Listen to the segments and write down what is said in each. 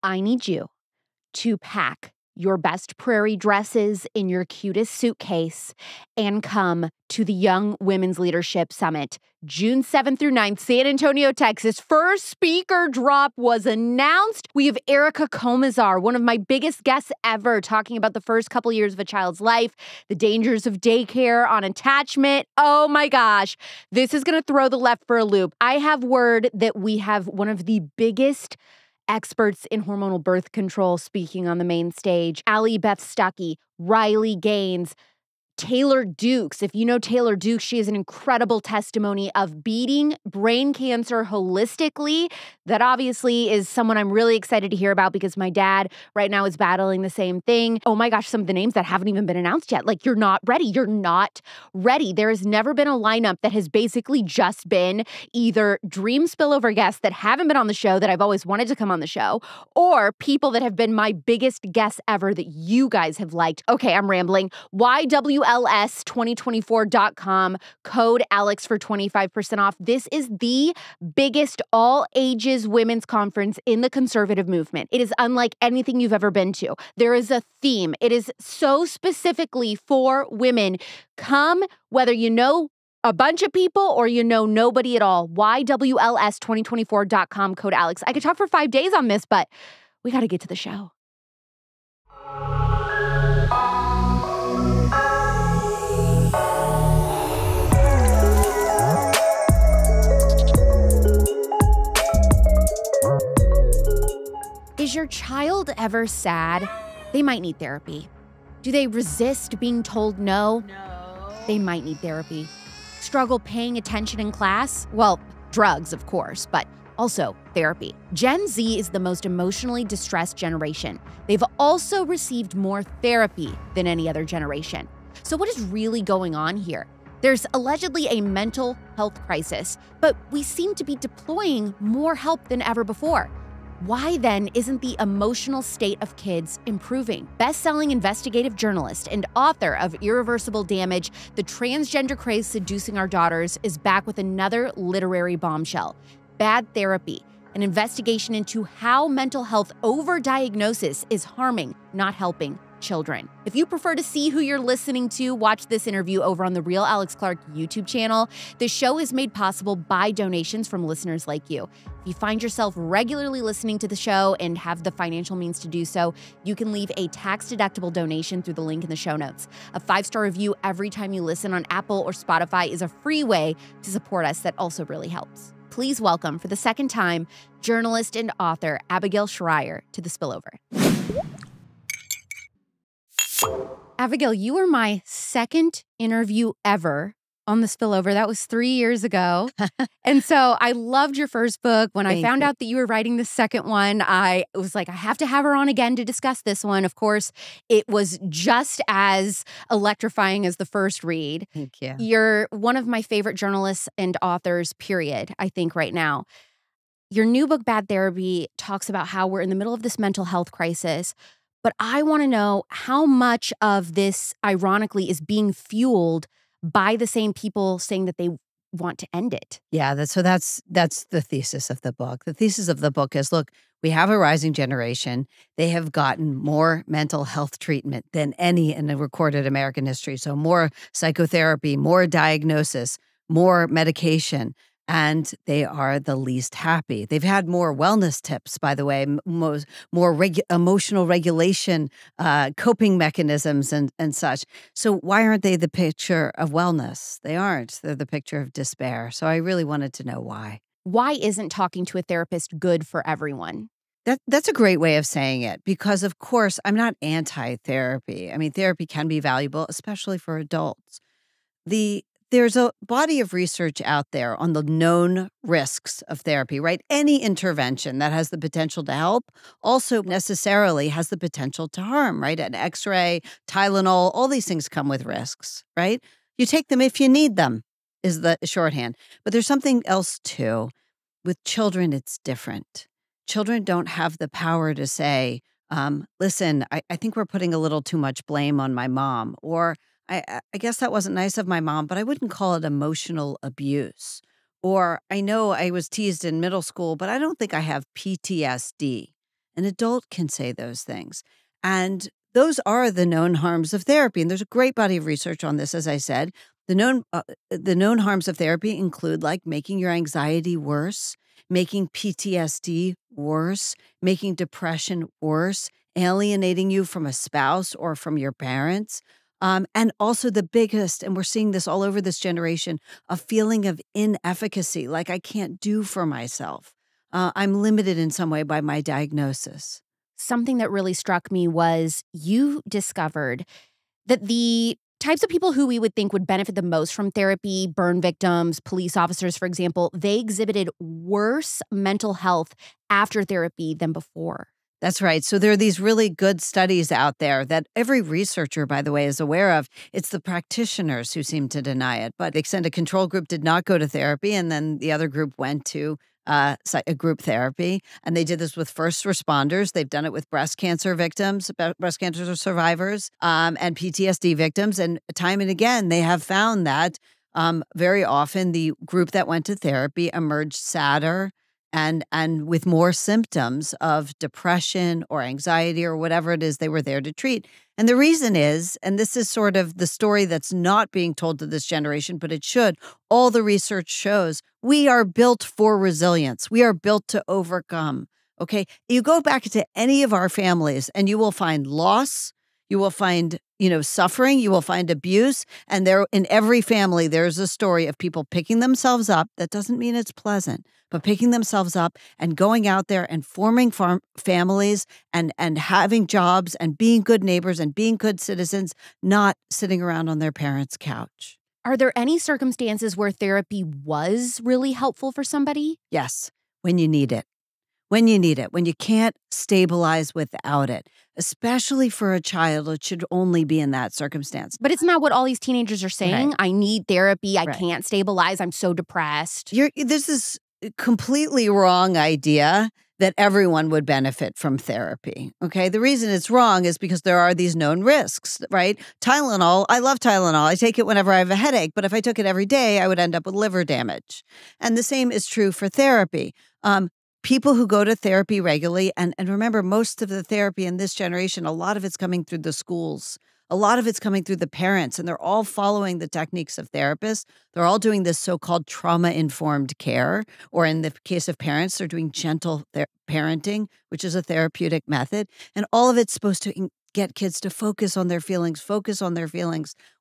I need you to pack your best prairie dresses in your cutest suitcase and come to the Young Women's Leadership Summit, June 7th through 9th, San Antonio, Texas. First speaker drop was announced. We have Erica Comazar, one of my biggest guests ever, talking about the first couple years of a child's life, the dangers of daycare on attachment. Oh my gosh, this is going to throw the left for a loop. I have word that we have one of the biggest experts in hormonal birth control speaking on the main stage. Allie Beth Stuckey, Riley Gaines, Taylor Dukes. If you know Taylor Dukes, she is an incredible testimony of beating brain cancer holistically. That obviously is someone I'm really excited to hear about because my dad right now is battling the same thing. Oh my gosh, some of the names that haven't even been announced yet. Like, you're not ready. You're not ready. There has never been a lineup that has basically just been either dream spillover guests that haven't been on the show that I've always wanted to come on the show, or people that have been my biggest guests ever that you guys have liked. Okay, I'm rambling. YWLS2024.com, code Alex for 25% off. This is the biggest all-ages women's conference in the conservative movement. It is unlike anything you've ever been to. There is a theme. It is so specifically for women. Come, whether you know a bunch of people or you know nobody at all. YWLS2024.com, code Alex. I could talk for 5 days on this, but we got to get to the show. Is your child ever sad? They might need therapy. Do they resist being told no? No. They might need therapy. Struggle paying attention in class? Well, drugs, of course, but also therapy. Gen Z is the most emotionally distressed generation. They've also received more therapy than any other generation. So what is really going on here? There's allegedly a mental health crisis, but we seem to be deploying more help than ever before. Why then isn't the emotional state of kids improving? Best-selling investigative journalist and author of Irreversible Damage, The Transgender Craze Seducing Our Daughters, is back with another literary bombshell, Bad Therapy, an investigation into how mental health overdiagnosis is harming, not helping, children. If you prefer to see who you're listening to, watch this interview over on the Real Alex Clark YouTube channel. The show is made possible by donations from listeners like you. If you find yourself regularly listening to the show and have the financial means to do so, you can leave a tax-deductible donation through the link in the show notes. A 5-star review every time you listen on Apple or Spotify is a free way to support us that also really helps. Please welcome, for the second time, journalist and author Abigail Shrier to The Spillover. Abigail, you were my second interview ever on The Spillover. That was 3 years ago. And so I loved your first book. When I found out that you were writing the second one, I was like, I have to have her on again to discuss this one. Of course, it was just as electrifying as the first read. Thank you. You're one of my favorite journalists and authors, period, I think right now. Your new book, Bad Therapy, talks about how we're in the middle of this mental health crisis. But I want to know how much of this, ironically, is being fueled by the same people saying that they want to end it. Yeah, that's the thesis of the book. The thesis of the book is, look, we have a rising generation. They have gotten more mental health treatment than any in the recorded American history. So more psychotherapy, more diagnosis, more medication. And they are the least happy. They've had more wellness tips, by the way, more emotional regulation, coping mechanisms and such. So why aren't they the picture of wellness? They aren't. They're the picture of despair. So I really wanted to know why. Why isn't talking to a therapist good for everyone? That's a great way of saying it, because, of course, I'm not anti-therapy. I mean, therapy can be valuable, especially for adults. There's a body of research out there on the known risks of therapy, right? Any intervention that has the potential to help also necessarily has the potential to harm, right? An X-ray, Tylenol, all these things come with risks, right? You take them if you need them is the shorthand. But there's something else too. With children, it's different. Children don't have the power to say, listen, I think we're putting a little too much blame on my mom, or I guess that wasn't nice of my mom, but I wouldn't call it emotional abuse. Or I know I was teased in middle school, but I don't think I have PTSD. An adult can say those things. And those are the known harms of therapy. And there's a great body of research on this, as I said. The known harms of therapy include like making your anxiety worse, making PTSD worse, making depression worse, alienating you from a spouse or from your parents. And also the biggest, and we're seeing this all over this generation, a feeling of inefficacy, like I can't do for myself. I'm limited in some way by my diagnosis. Something that really struck me was you discovered that the types of people who we would think would benefit the most from therapy, burn victims, police officers, for example, they exhibited worse mental health after therapy than before. That's right. So there are these really good studies out there that every researcher, by the way, is aware of. It's the practitioners who seem to deny it. But the extended control group did not go to therapy, and then the other group went to a group therapy. And they did this with first responders. They've done it with breast cancer victims, breast cancer survivors, and PTSD victims. And time and again, they have found that very often the group that went to therapy emerged sadder and with more symptoms of depression or anxiety or whatever it is they were there to treat. And the reason is, and this is sort of the story that's not being told to this generation, but it should, all the research shows we are built for resilience. We are built to overcome. Okay. You go back to any of our families and you will find loss. You will find, suffering. You will find abuse. And there, in every family, there's a story of people picking themselves up. That doesn't mean it's pleasant, but picking themselves up and going out there and forming families and having jobs and being good neighbors and being good citizens, not sitting around on their parents' couch. Are there any circumstances where therapy was really helpful for somebody? Yes, when you need it. When you need it, when you can't stabilize without it, especially for a child, it should only be in that circumstance. But it's not what all these teenagers are saying. Right. I need therapy. I Right. can't stabilize. I'm so depressed. This is a completely wrong idea that everyone would benefit from therapy. Okay. The reason it's wrong is because there are these known risks, right? Tylenol, I love Tylenol. I take it whenever I have a headache, but if I took it every day, I would end up with liver damage. And the same is true for therapy. People who go to therapy regularly, and remember, most of the therapy in this generation, a lot of it's coming through the schools. A lot of it's coming through the parents, and they're all following the techniques of therapists. They're all doing this so-called trauma-informed care, or in the case of parents, they're doing gentle parenting, which is a therapeutic method. And all of it's supposed to get kids to focus on their feelings.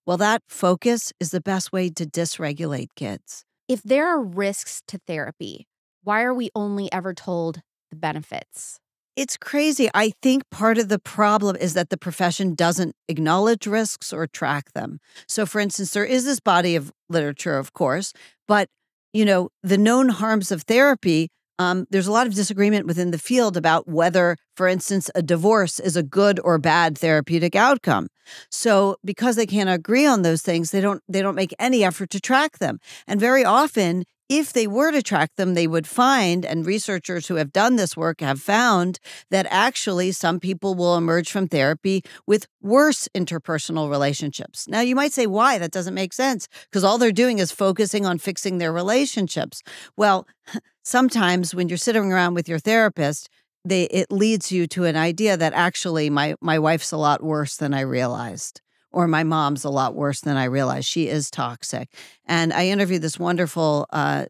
Well, that focus is the best way to dysregulate kids. If there are risks to therapy, why are we only ever told the benefits? It's crazy. I think part of the problem is that the profession doesn't acknowledge risks or track them. So, for instance, there is this body of literature, of course, but, the known harms of therapy, there's a lot of disagreement within the field about whether, for instance, a divorce is a good or bad therapeutic outcome. So because they can't agree on those things, they don't make any effort to track them. And very often, if they were to track them, they would find, and researchers who have done this work have found, that actually some people will emerge from therapy with worse interpersonal relationships. Now, you might say, why? That doesn't make sense, because all they're doing is focusing on fixing their relationships. Well, sometimes when you're sitting around with your therapist, it leads you to an idea that actually my wife's a lot worse than I realized. Or my mom's a lot worse than I realized. She is toxic. And I interviewed this wonderful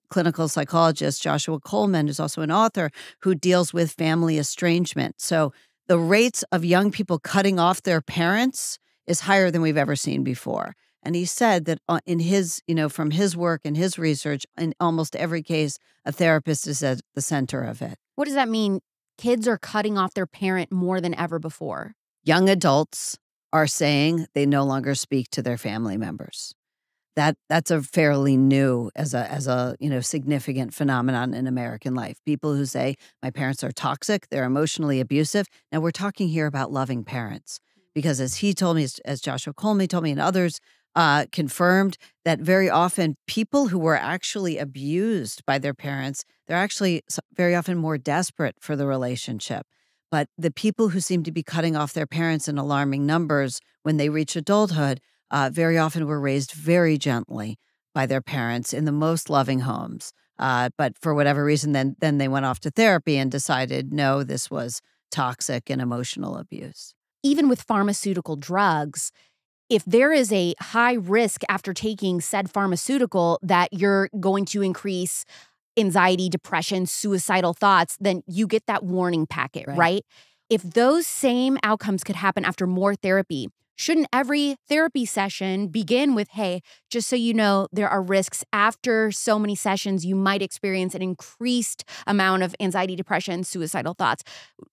clinical psychologist, Joshua Coleman, who's also an author, who deals with family estrangement. So the rates of young people cutting off their parents is higher than we've ever seen before. And he said that in his, from his work and his research, in almost every case, a therapist is at the center of it. What does that mean? Kids are cutting off their parent more than ever before. Young adults are saying they no longer speak to their family members. That's a fairly new as a significant phenomenon in American life. People who say my parents are toxic, they're emotionally abusive. Now we're talking here about loving parents, because as he told me, as Joshua Coleman told me, and others confirmed, that very often people who were actually abused by their parents, they're actually very often more desperate for the relationship. But the people who seem to be cutting off their parents in alarming numbers when they reach adulthood very often were raised very gently by their parents in the most loving homes. But for whatever reason, then they went off to therapy and decided, no, this was toxic and emotional abuse. Even with pharmaceutical drugs, if there is a high risk after taking said pharmaceutical that you're going to increase anxiety, depression, suicidal thoughts, then you get that warning packet, right? If those same outcomes could happen after more therapy, shouldn't every therapy session begin with, hey, just so you know, there are risks after so many sessions, you might experience an increased amount of anxiety, depression, suicidal thoughts.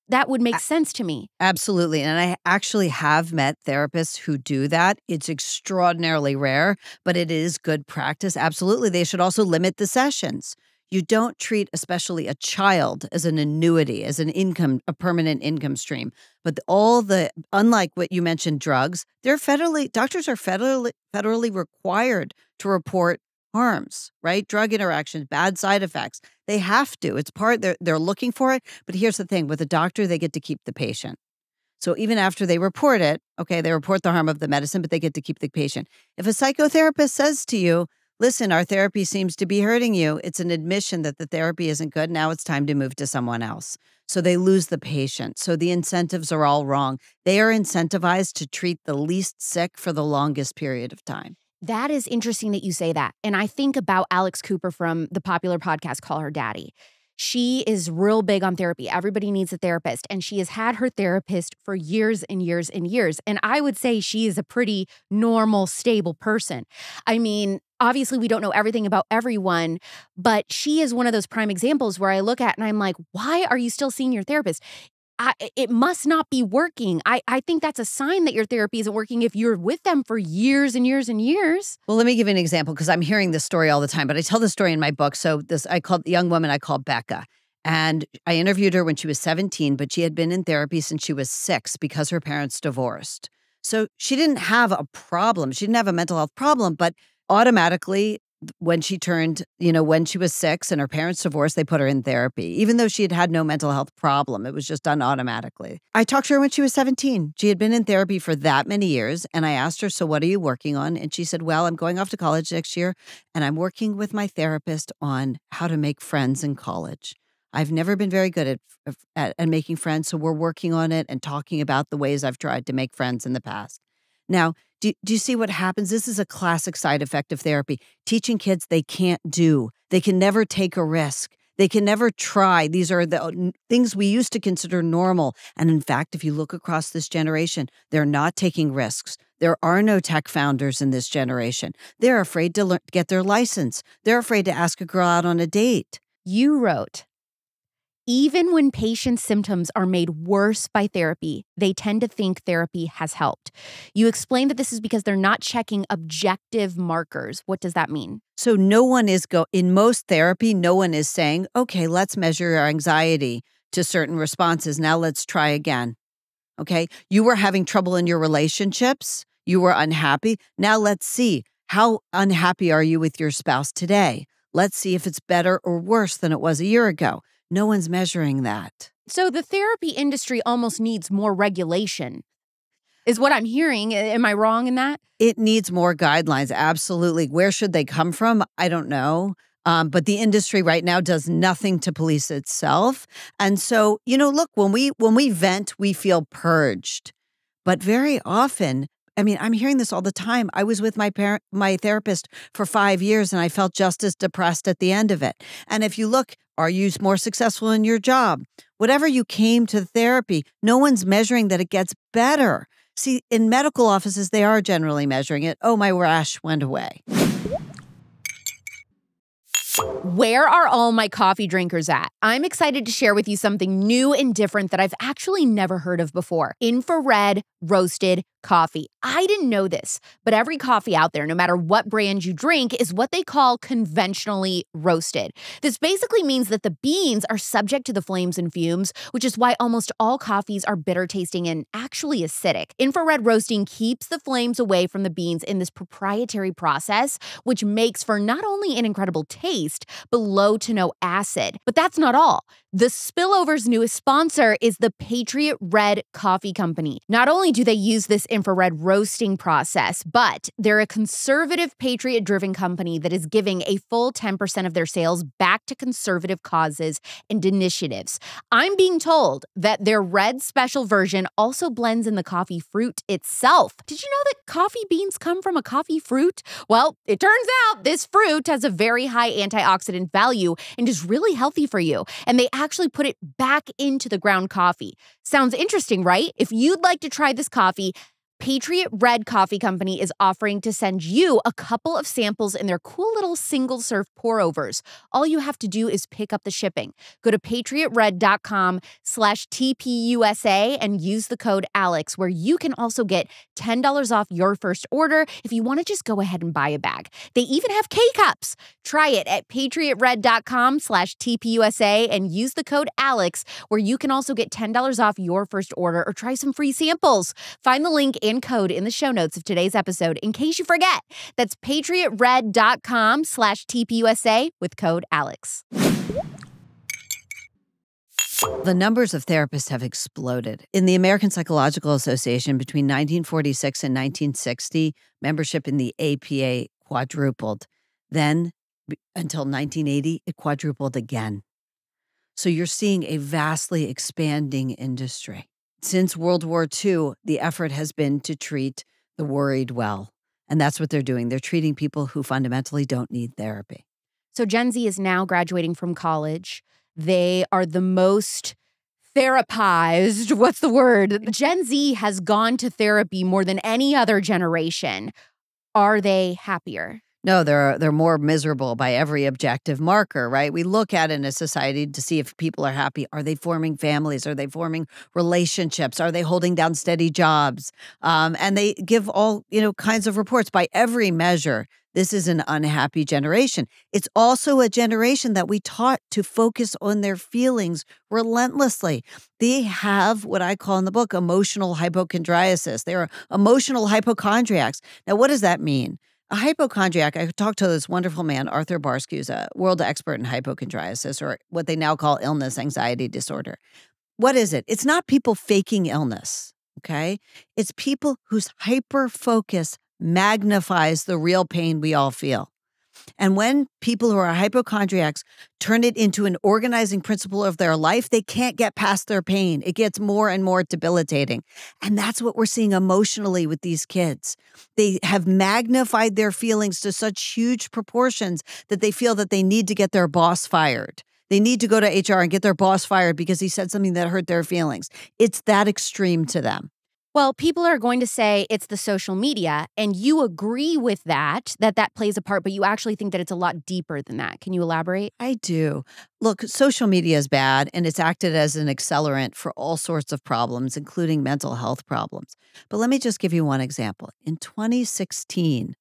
That would make sense to me. Absolutely. And I actually have met therapists who do that. It's extraordinarily rare, but it is good practice. Absolutely. They should also limit the sessions. You don't treat especially a child as an annuity, as an income, a permanent income stream. But unlike what you mentioned, drugs, doctors are federally required to report harms, right? Drug interactions, bad side effects. They have to. It's they're looking for it. But here's the thing, with a doctor, they get to keep the patient. So even after they report it, okay, they report the harm of the medicine, but they get to keep the patient. If a psychotherapist says to you, listen, our therapy seems to be hurting you, it's an admission that the therapy isn't good. Now it's time to move to someone else. So they lose the patient. So the incentives are all wrong. They are incentivized to treat the least sick for the longest period of time. That is interesting that you say that. And I think about Alex Cooper from the popular podcast Call Her Daddy. She is real big on therapy. Everybody needs a therapist. And she has had her therapist for years and years and years. And I would say she is a pretty normal, stable person. I mean, obviously, we don't know everything about everyone, but she is one of those prime examples where I look at and I'm like, why are you still seeing your therapist? It must not be working. I think that's a sign that your therapy isn't working if you're with them for years and years and years. Well, let me give you an example because I'm hearing this story all the time, but I tell the story in my book. So the young woman I called Becca, and I interviewed her when she was 17, but she had been in therapy since she was 6 because her parents divorced. So she didn't have a problem. She didn't have a mental health problem, but automatically when she when she was 6 and her parents divorced, they put her in therapy, even though she had had no mental health problem. It was just done automatically. I talked to her when she was 17. She had been in therapy for that many years. And I asked her, so what are you working on? And she said, well, I'm going off to college next year and I'm working with my therapist on how to make friends in college. I've never been very good at making friends. So we're working on it and talking about the ways I've tried to make friends in the past. Now, do you see what happens? This is a classic side effect of therapy. Teaching kids they can't do. They can never take a risk. They can never try. These are the things we used to consider normal. And in fact, if you look across this generation, they're not taking risks. There are no tech founders in this generation. They're afraid to get their license. They're afraid to ask a girl out on a date. You wrote, even when patients' symptoms are made worse by therapy, they tend to think therapy has helped. You explain that this is because they're not checking objective markers. What does that mean? So in most therapy, no one is saying, okay, let's measure your anxiety to certain responses. Now let's try again. Okay. You were having trouble in your relationships. You were unhappy. Now let's see, how unhappy are you with your spouse today? Let's see if it's better or worse than it was a year ago. No one's measuring that. So the therapy industry almost needs more regulation, is what I'm hearing. Am I wrong in that? It needs more guidelines. Absolutely. Where should they come from? I don't know. But the industry right now does nothing to police itself. And so, look, when we vent, we feel purged. But very often, I mean, I'm hearing this all the time. I was with my therapist for 5 years and I felt just as depressed at the end of it. And if you look, are you more successful in your job? Whatever you came to therapy, no one's measuring that it gets better. See, in medical offices, they are generally measuring it. Oh, my rash went away. Where are all my coffee drinkers at? I'm excited to share with you something new and different that I've actually never heard of before. Infrared roasted coffee. I didn't know this, but every coffee out there, no matter what brand you drink, is what they call conventionally roasted. This basically means that the beans are subject to the flames and fumes, which is why almost all coffees are bitter tasting and actually acidic. Infrared roasting keeps the flames away from the beans in this proprietary process, which makes for not only an incredible taste, but low to no acid. But that's not all. The Spillover's newest sponsor is the Patriot Red Coffee Company. Not only do they use this infrared roasting process, but they're a conservative, patriot-driven company that is giving a full 10% of their sales back to conservative causes and initiatives. I'm being told that their red special version also blends in the coffee fruit itself. Did you know that coffee beans come from a coffee fruit? Well, it turns out this fruit has a very high antioxidant value and is really healthy for you. And they actually put it back into the ground coffee. Sounds interesting, right? If you'd like to try this coffee, Patriot Red Coffee Company is offering to send you a couple of samples in their cool little single-serve pour-overs. All you have to do is pick up the shipping. Go to patriotred.com/TPUSA and use the code ALEX, where you can also get $10 off your first order if you want to just go ahead and buy a bag. They even have K-Cups. Try it at patriotred.com/TPUSA and use the code ALEX, where you can also get $10 off your first order or try some free samples. Find the link and code in the show notes of today's episode in case you forget. That's patriotred.com/TPUSA with code ALEX. The numbers of therapists have exploded. In the American Psychological Association, between 1946 and 1960, membership in the APA quadrupled. Then, until 1980, it quadrupled again. So you're seeing a vastly expanding industry. Since World War II, the effort has been to treat the worried well. And that's what they're doing. They're treating people who fundamentally don't need therapy. So Gen Z is now graduating from college. They are the most therapized. What's the word? Gen Z has gone to therapy more than any other generation. Are they happier? No, they're more miserable by every objective marker, right? We look at it in a society to see if people are happy. Are they forming families? Are they forming relationships? Are they holding down steady jobs? And they give all, kinds of reports by every measure. This is an unhappy generation. It's also a generation that we taught to focus on their feelings relentlessly. They have what I call in the book emotional hypochondriasis. They're emotional hypochondriacs. Now, what does that mean? A hypochondriac, I talked to this wonderful man, Arthur Barsky, who's a world expert in hypochondriasis, or what they now call illness anxiety disorder. What is it? It's not people faking illness, okay? It's people whose hyper-focus magnifies the real pain we all feel. And when people who are hypochondriacs turn it into an organizing principle of their life, they can't get past their pain. It gets more and more debilitating. And that's what we're seeing emotionally with these kids. They have magnified their feelings to such huge proportions that they feel that they need to get their boss fired. They need to go to HR and get their boss fired because he said something that hurt their feelings. It's that extreme to them. Well, people are going to say it's the social media, and you agree with that plays a part, but you actually think that it's a lot deeper than that. Can you elaborate? I do. Look, social media is bad, and it's acted as an accelerant for all sorts of problems, including mental health problems. But let me just give you one example. In 2016,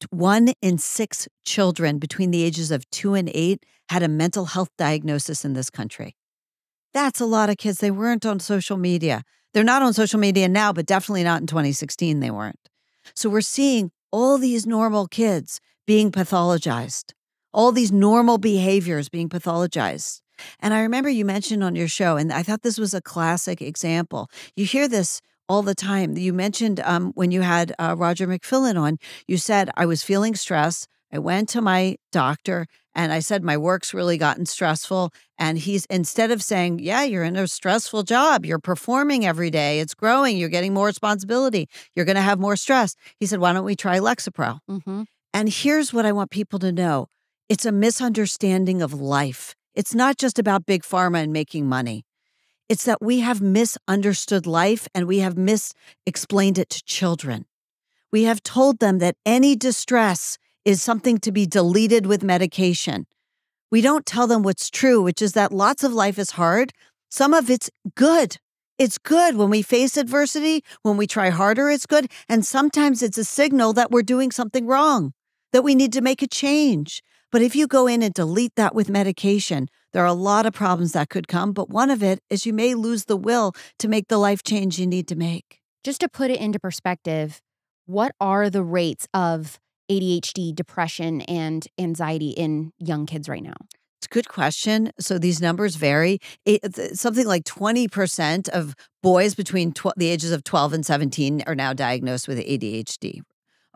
1 in 6 children between the ages of 2 and 8 had a mental health diagnosis in this country. That's a lot of kids. They weren't on social media. They're not on social media now, but definitely not in 2016 they weren't. So we're seeing all these normal kids being pathologized, all these normal behaviors being pathologized. And I remember you mentioned on your show, and I thought this was a classic example. You hear this all the time. You mentioned when you had Roger McFillin on, you said, I was feeling stressed. I went to my doctor and I said, my work's really gotten stressful. And he's, instead of saying, yeah, you're in a stressful job, you're performing every day, it's growing, you're getting more responsibility, you're going to have more stress. He said, why don't we try Lexapro? Mm-hmm. And here's what I want people to know. It's a misunderstanding of life. It's not just about big pharma and making money. It's that we have misunderstood life and we have misexplained it to children. We have told them that any distress is something to be deleted with medication. We don't tell them what's true, which is that lots of life is hard. Some of it's good. It's good when we face adversity, when we try harder, it's good. And sometimes it's a signal that we're doing something wrong, that we need to make a change. But if you go in and delete that with medication, there are a lot of problems that could come. But one of it is you may lose the will to make the life change you need to make. Just to put it into perspective, what are the rates of ADHD, depression, and anxiety in young kids right now? It's a good question. So these numbers vary. Something like 20% of boys between the ages of 12 and 17 are now diagnosed with ADHD.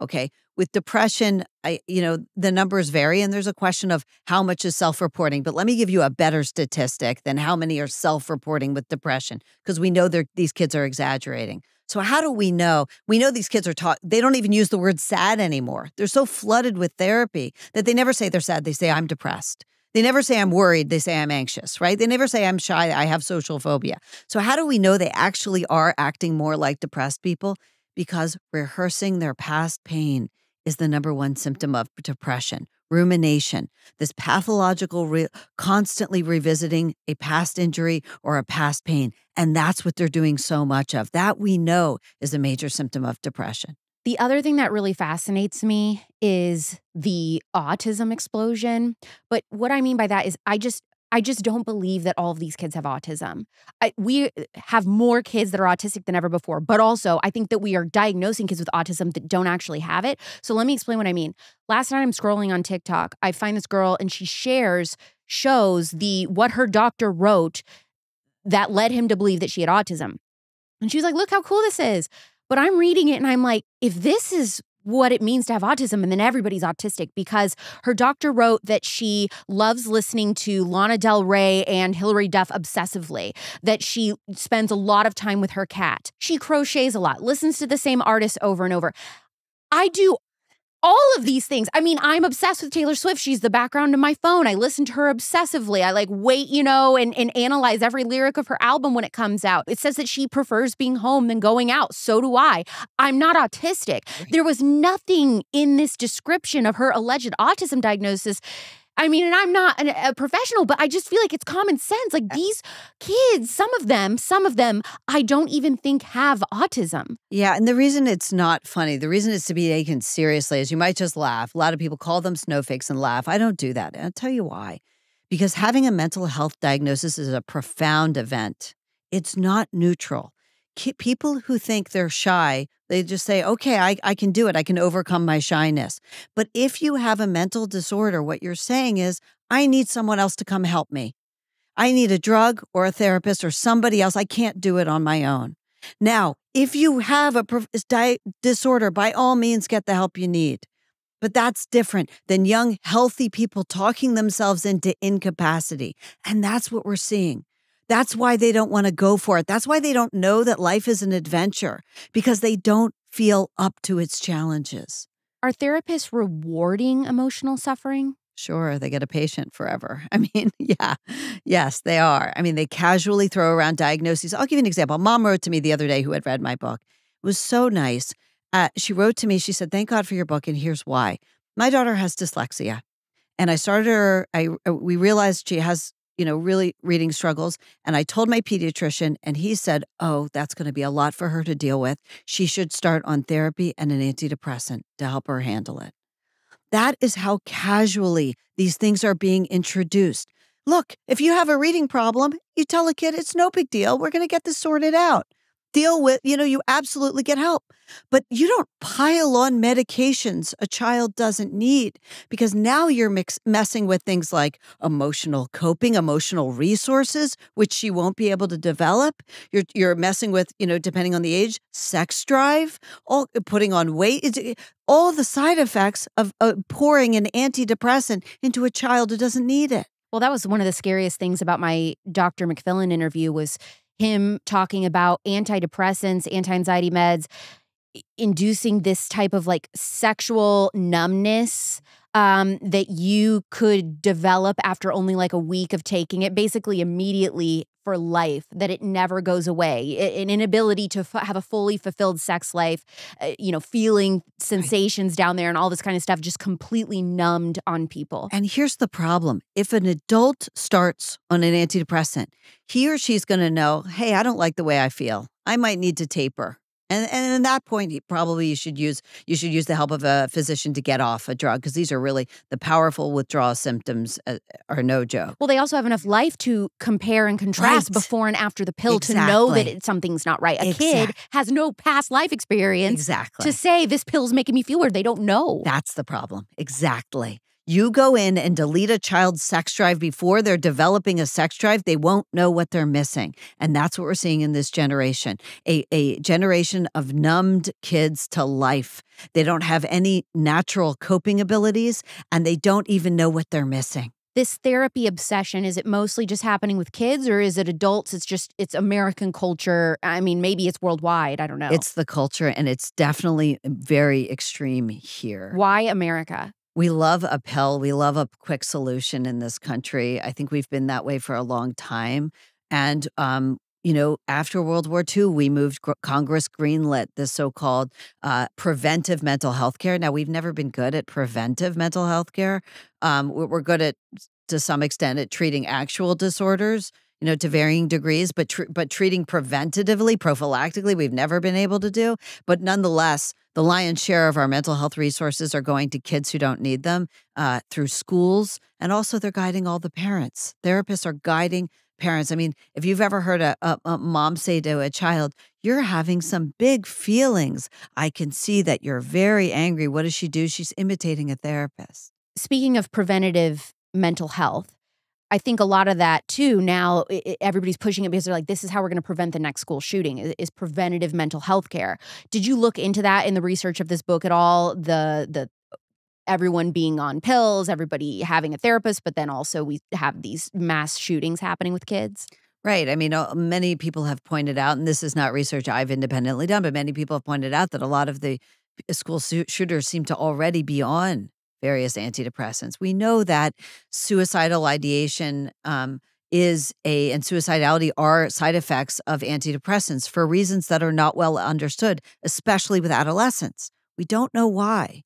Okay. With depression, the numbers vary, and there's a question of how much is self-reporting. But let me give you a better statistic than how many are self-reporting with depression, because we know these kids are exaggerating. So how do we know? We know these kids are taught, they don't even use the word sad anymore. They're so flooded with therapy that they never say they're sad. They say, I'm depressed. They never say I'm worried. They say I'm anxious, right? They never say I'm shy. I have social phobia. So how do we know they actually are acting more like depressed people? Because rehearsing their past pain is the number one symptom of depression. Rumination, this pathological, constantly revisiting a past injury or a past pain. And that's what they're doing so much of. That we know is a major symptom of depression. The other thing that really fascinates me is the autism explosion. But what I mean by that is I just don't believe that all of these kids have autism. We have more kids that are autistic than ever before, but also I think that we are diagnosing kids with autism that don't actually have it. So let me explain what I mean. Last night I'm scrolling on TikTok. I find this girl and she shows what her doctor wrote that led him to believe that she had autism. And she was like, look how cool this is. But I'm reading it and I'm like, if this is what it means to have autism, and then everybody's autistic, because her doctor wrote that she loves listening to Lana Del Rey and Hilary Duff obsessively, that she spends a lot of time with her cat. She crochets a lot, listens to the same artists over and over. I do all of these things. I mean, I'm obsessed with Taylor Swift. She's the background of my phone. I listen to her obsessively. I wait, and analyze every lyric of her album when it comes out. It says that she prefers being home than going out. So do I. I'm not autistic. There was nothing in this description of her alleged autism diagnosis. I mean, and I'm not a professional, but I just feel like it's common sense. Like these kids, some of them, I don't even think have autism. Yeah, and the reason it's not funny, the reason it's to be taken seriously is you might just laugh. A lot of people call them snowflakes and laugh. I don't do that. And I'll tell you why. Because having a mental health diagnosis is a profound event. It's not neutral. People who think they're shy, they just say, okay, I can do it. I can overcome my shyness. But if you have a mental disorder, what you're saying is, I need someone else to come help me. I need a drug or a therapist or somebody else. I can't do it on my own. Now, if you have a disorder, by all means, get the help you need. But that's different than young, healthy people talking themselves into incapacity. And that's what we're seeing. That's why they don't want to go for it. That's why they don't know that life is an adventure, because they don't feel up to its challenges. Are therapists rewarding emotional suffering? Sure, they get a patient forever. I mean, yeah, yes, they are. I mean, they casually throw around diagnoses. I'll give you an example. Mom wrote to me the other day, who had read my book. It was so nice. She wrote to me, she said, thank God for your book, and here's why. My daughter has dyslexia, and I started her, we realized she has really reading struggles. And I told my pediatrician, and he said, oh, that's going to be a lot for her to deal with. She should start on therapy and an antidepressant to help her handle it. That is how casually these things are being introduced. Look, if you have a reading problem, you tell a kid it's no big deal. We're going to get this sorted out. Deal with, you absolutely get help. But you don't pile on medications a child doesn't need, because now you're messing with things like emotional coping, emotional resources, which she won't be able to develop. You're messing with, depending on the age, sex drive, all putting on weight, all the side effects of pouring an antidepressant into a child who doesn't need it. Well, that was one of the scariest things about my Dr. McFillin interview, was him talking about antidepressants, anti-anxiety meds, inducing this type of sexual numbness that you could develop after only a week of taking it, basically immediately for life, that it never goes away. An inability to have a fully fulfilled sex life, feeling sensations down there and all this kind of stuff, just completely numbed on people. And here's the problem. If an adult starts on an antidepressant, he or she's going to know, hey, I don't like the way I feel. I might need to taper. And at that point, you should use the help of a physician to get off a drug, because these are really the powerful withdrawal symptoms are no joke. Well, they also have enough life to compare and contrast before and after the pill to know that something's not right. A kid has no past life experience to say this pill's making me feel weird. They don't know. That's the problem. Exactly. You go in and delete a child's sex drive before they're developing a sex drive, they won't know what they're missing. And that's what we're seeing in this generation, a generation of numbed kids to life. They don't have any natural coping abilities, and they don't even know what they're missing. This therapy obsession, is it mostly just happening with kids, or is it adults? It's American culture. I mean, maybe it's worldwide. I don't know. It's the culture, and it's definitely very extreme here. Why America? We love a pill. We love a quick solution in this country. I think we've been that way for a long time. And, after World War II, we moved, Congress greenlit this so-called preventive mental health care. Now, we've never been good at preventive mental health care. We're good at, to some extent, at treating actual disorders, to varying degrees, but treating preventatively, prophylactically, we've never been able to do. But nonetheless, the lion's share of our mental health resources are going to kids who don't need them through schools, and also they're guiding all the parents. Therapists are guiding parents. I mean, if you've ever heard a mom say to a child, "You're having some big feelings. I can see that you're very angry." What does she do? She's imitating a therapist. Speaking of preventative mental health, I think a lot of that, too, now everybody's pushing it because they're like, this is how we're going to prevent the next school shooting, is preventative mental health care. Did you look into that in the research of this book at all? The everyone being on pills, everybody having a therapist, but then also we have these mass shootings happening with kids? Right. I mean, many people have pointed out, and this is not research I've independently done, but many people have pointed out that a lot of the school shooters seem to already be on various antidepressants. We know that suicidal ideation and suicidality are side effects of antidepressants for reasons that are not well understood, especially with adolescents. We don't know why.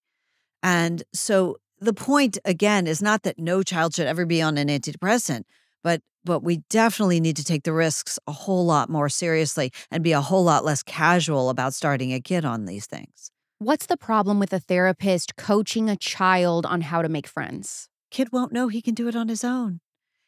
And so the point, again, is not that no child should ever be on an antidepressant, but we definitely need to take the risks a whole lot more seriously and be a whole lot less casual about starting a kid on these things. What's the problem with a therapist coaching a child on how to make friends? Kid won't know he can do it on his own.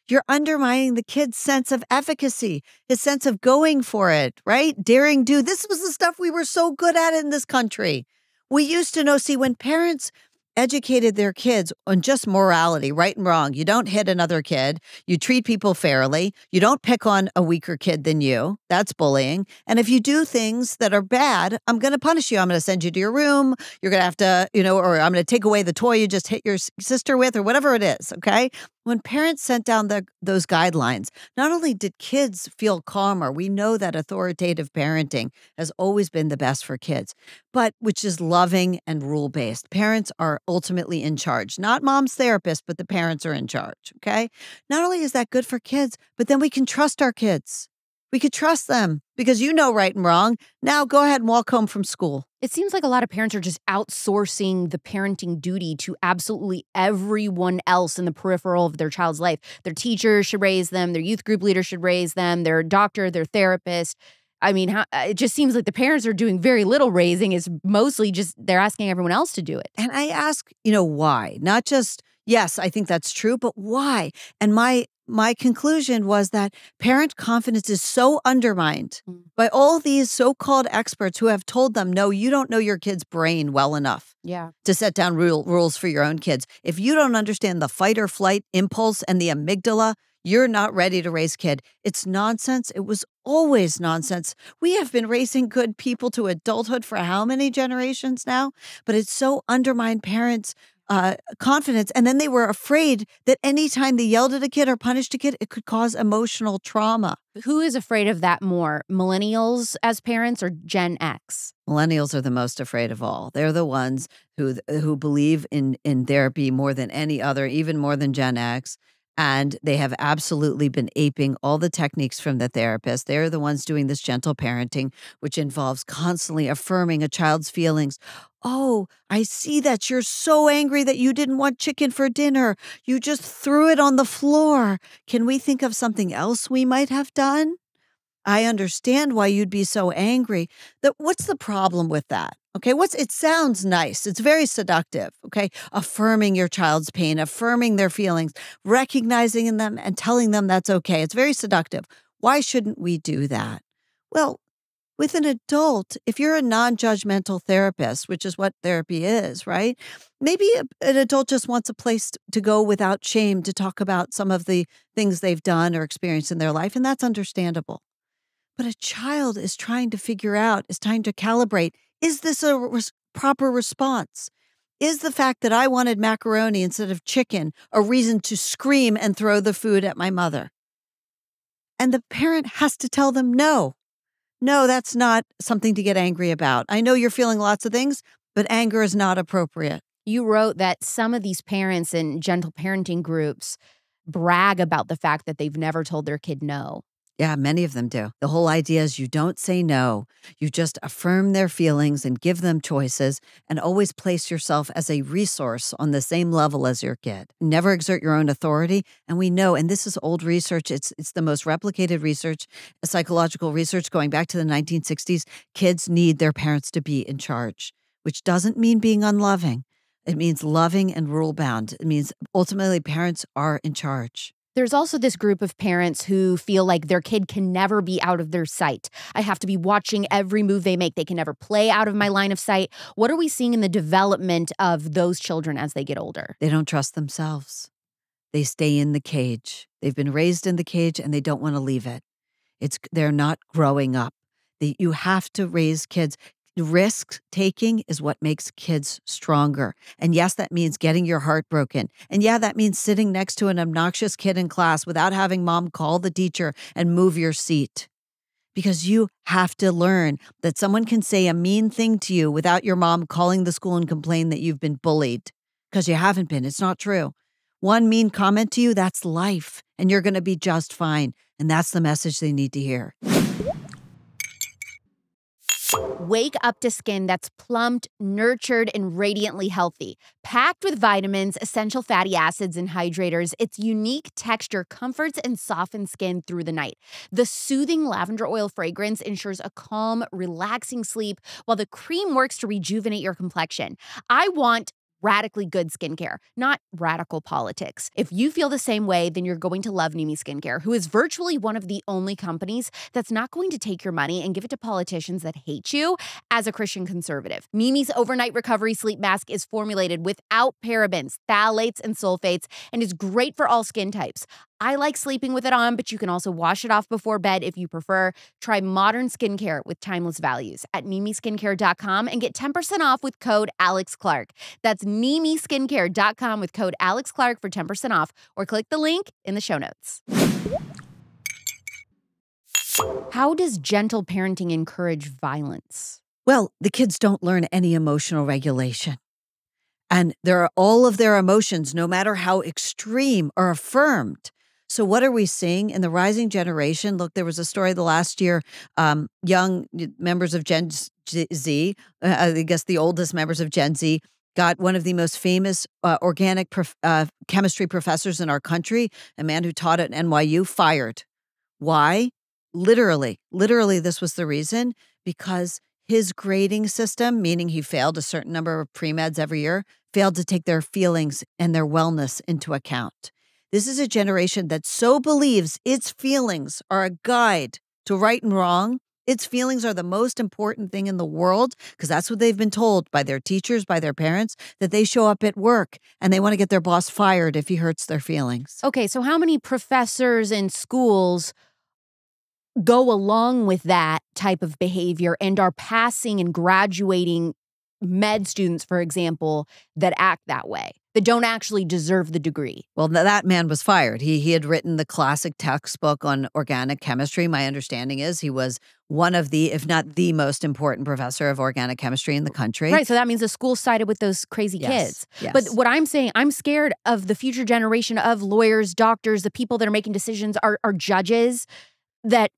You're undermining the kid's sense of efficacy, his sense of going for it, right? Daring do. This was the stuff we were so good at in this country. We used to know, see, when parents educated their kids on just morality, right and wrong. You don't hit another kid. You treat people fairly. You don't pick on a weaker kid than you. That's bullying. And if you do things that are bad, I'm going to punish you. I'm going to send you to your room. You're going to have to, or I'm going to take away the toy you just hit your sister with, or whatever it is, okay? When parents sent down those guidelines, not only did kids feel calmer, we know that authoritative parenting has always been the best for kids, but which is loving and rule-based. Parents are ultimately in charge, not mom's therapist, but the parents are in charge, okay? Not only is that good for kids, but then we can trust our kids. We could trust them because you know right and wrong. Now go ahead and walk home from school. It seems like a lot of parents are just outsourcing the parenting duty to absolutely everyone else in the peripheral of their child's life. Their teachers should raise them. Their youth group leader should raise them. Their doctor, their therapist. I mean, it just seems like the parents are doing very little raising. It's mostly just they're asking everyone else to do it. And I ask, why? Not just, yes, I think that's true, but why? And my conclusion was that parent confidence is so undermined by all these so-called experts who have told them, no, you don't know your kid's brain well enough to set down rules for your own kids. If you don't understand the fight or flight impulse and the amygdala, you're not ready to raise kid. It's nonsense. It was always nonsense. We have been raising good people to adulthood for how many generations now? But it's so undermined parents' confidence. And then they were afraid that anytime they yelled at a kid or punished a kid, it could cause emotional trauma. Who is afraid of that more? Millennials as parents or Gen X? Millennials are the most afraid of all. They're the ones who believe in therapy more than any other, even more than Gen X. And they have absolutely been aping all the techniques from the therapist. They're the ones doing this gentle parenting, which involves constantly affirming a child's feelings. Oh, I see that you're so angry that you didn't want chicken for dinner. You just threw it on the floor. Can we think of something else we might have done? I understand why you'd be so angry. What's the problem with that? Okay, it sounds nice. It's very seductive, okay? Affirming your child's pain, affirming their feelings, recognizing them and telling them that's okay. It's very seductive. Why shouldn't we do that? Well, With an adult, if you're a non-judgmental therapist, which is what therapy is, right? Maybe an adult just wants a place to go without shame to talk about some of the things they've done or experienced in their life, and that's understandable. But a child is trying to figure out, is trying to calibrate, is this a proper response? Is the fact that I wanted macaroni instead of chicken a reason to scream and throw the food at my mother? And the parent has to tell them no. No, that's not something to get angry about. I know you're feeling lots of things, but anger is not appropriate. You wrote that some of these parents in gentle parenting groups brag about the fact that they've never told their kid no. Yeah, many of them do. The whole idea is you don't say no. You just affirm their feelings and give them choices and always place yourself as a resource on the same level as your kid. Never exert your own authority. And we know, and this is old research, it's the most replicated research, psychological research going back to the 1960s. Kids need their parents to be in charge, which doesn't mean being unloving. It means loving and rule-bound. It means ultimately parents are in charge. There's also this group of parents who feel like their kid can never be out of their sight. I have to be watching every move they make. They can never play out of my line of sight. What are we seeing in the development of those children as they get older? They don't trust themselves. They stay in the cage. They've been raised in the cage and they don't want to leave it. They're not growing up. You have to raise kids. Risk taking is what makes kids stronger. And yes, that means getting your heart broken. And yeah, that means sitting next to an obnoxious kid in class without having mom call the teacher and move your seat. Because you have to learn that someone can say a mean thing to you without your mom calling the school and complain that you've been bullied. Because you haven't been. It's not true. One mean comment to you, that's life. And you're going to be just fine. And that's the message they need to hear. Wake up to skin that's plumped, nurtured, and radiantly healthy. Packed with vitamins, essential fatty acids, and hydrators, its unique texture comforts and softens skin through the night. The soothing lavender oil fragrance ensures a calm, relaxing sleep, while the cream works to rejuvenate your complexion. I want radically good skincare, not radical politics. If you feel the same way, then you're going to love Nimi Skincare, who is virtually one of the only companies that's not going to take your money and give it to politicians that hate you as a Christian conservative. Nimi's Overnight Recovery Sleep Mask is formulated without parabens, phthalates, and sulfates, and is great for all skin types. I like sleeping with it on, but you can also wash it off before bed if you prefer. Try modern skincare with timeless values at NimiSkincare.com and get 10% off with code AlexClark. That's NimiSkincare.com with code AlexClark for 10% off, or click the link in the show notes. How does gentle parenting encourage violence? Well, the kids don't learn any emotional regulation. And all of their emotions, no matter how extreme, are affirmed. So what are we seeing in the rising generation? Look, there was a story the last year, young members of Gen Z, I guess the oldest members of Gen Z, got one of the most famous organic chemistry professors in our country, a man who taught at NYU, fired. Why? Literally, this was the reason, because his grading system, meaning he failed a certain number of pre-meds every year, failed to take their feelings and their wellness into account. This is a generation that so believes its feelings are a guide to right and wrong. Its feelings are the most important thing in the world, because that's what they've been told by their teachers, by their parents, that they show up at work and they want to get their boss fired if he hurts their feelings. Okay, so how many professors in schools go along with that type of behavior and are passing and graduating med students, for example, that act that way, that don't actually deserve the degree? Well, that man was fired. He had written the classic textbook on organic chemistry. My understanding is he was one of the, if not the most important professor of organic chemistry in the country. Right, so that means the school sided with those crazy kids. Yes. But what I'm saying, I'm scared of the future generation of lawyers, doctors, the people that are making decisions, are judges that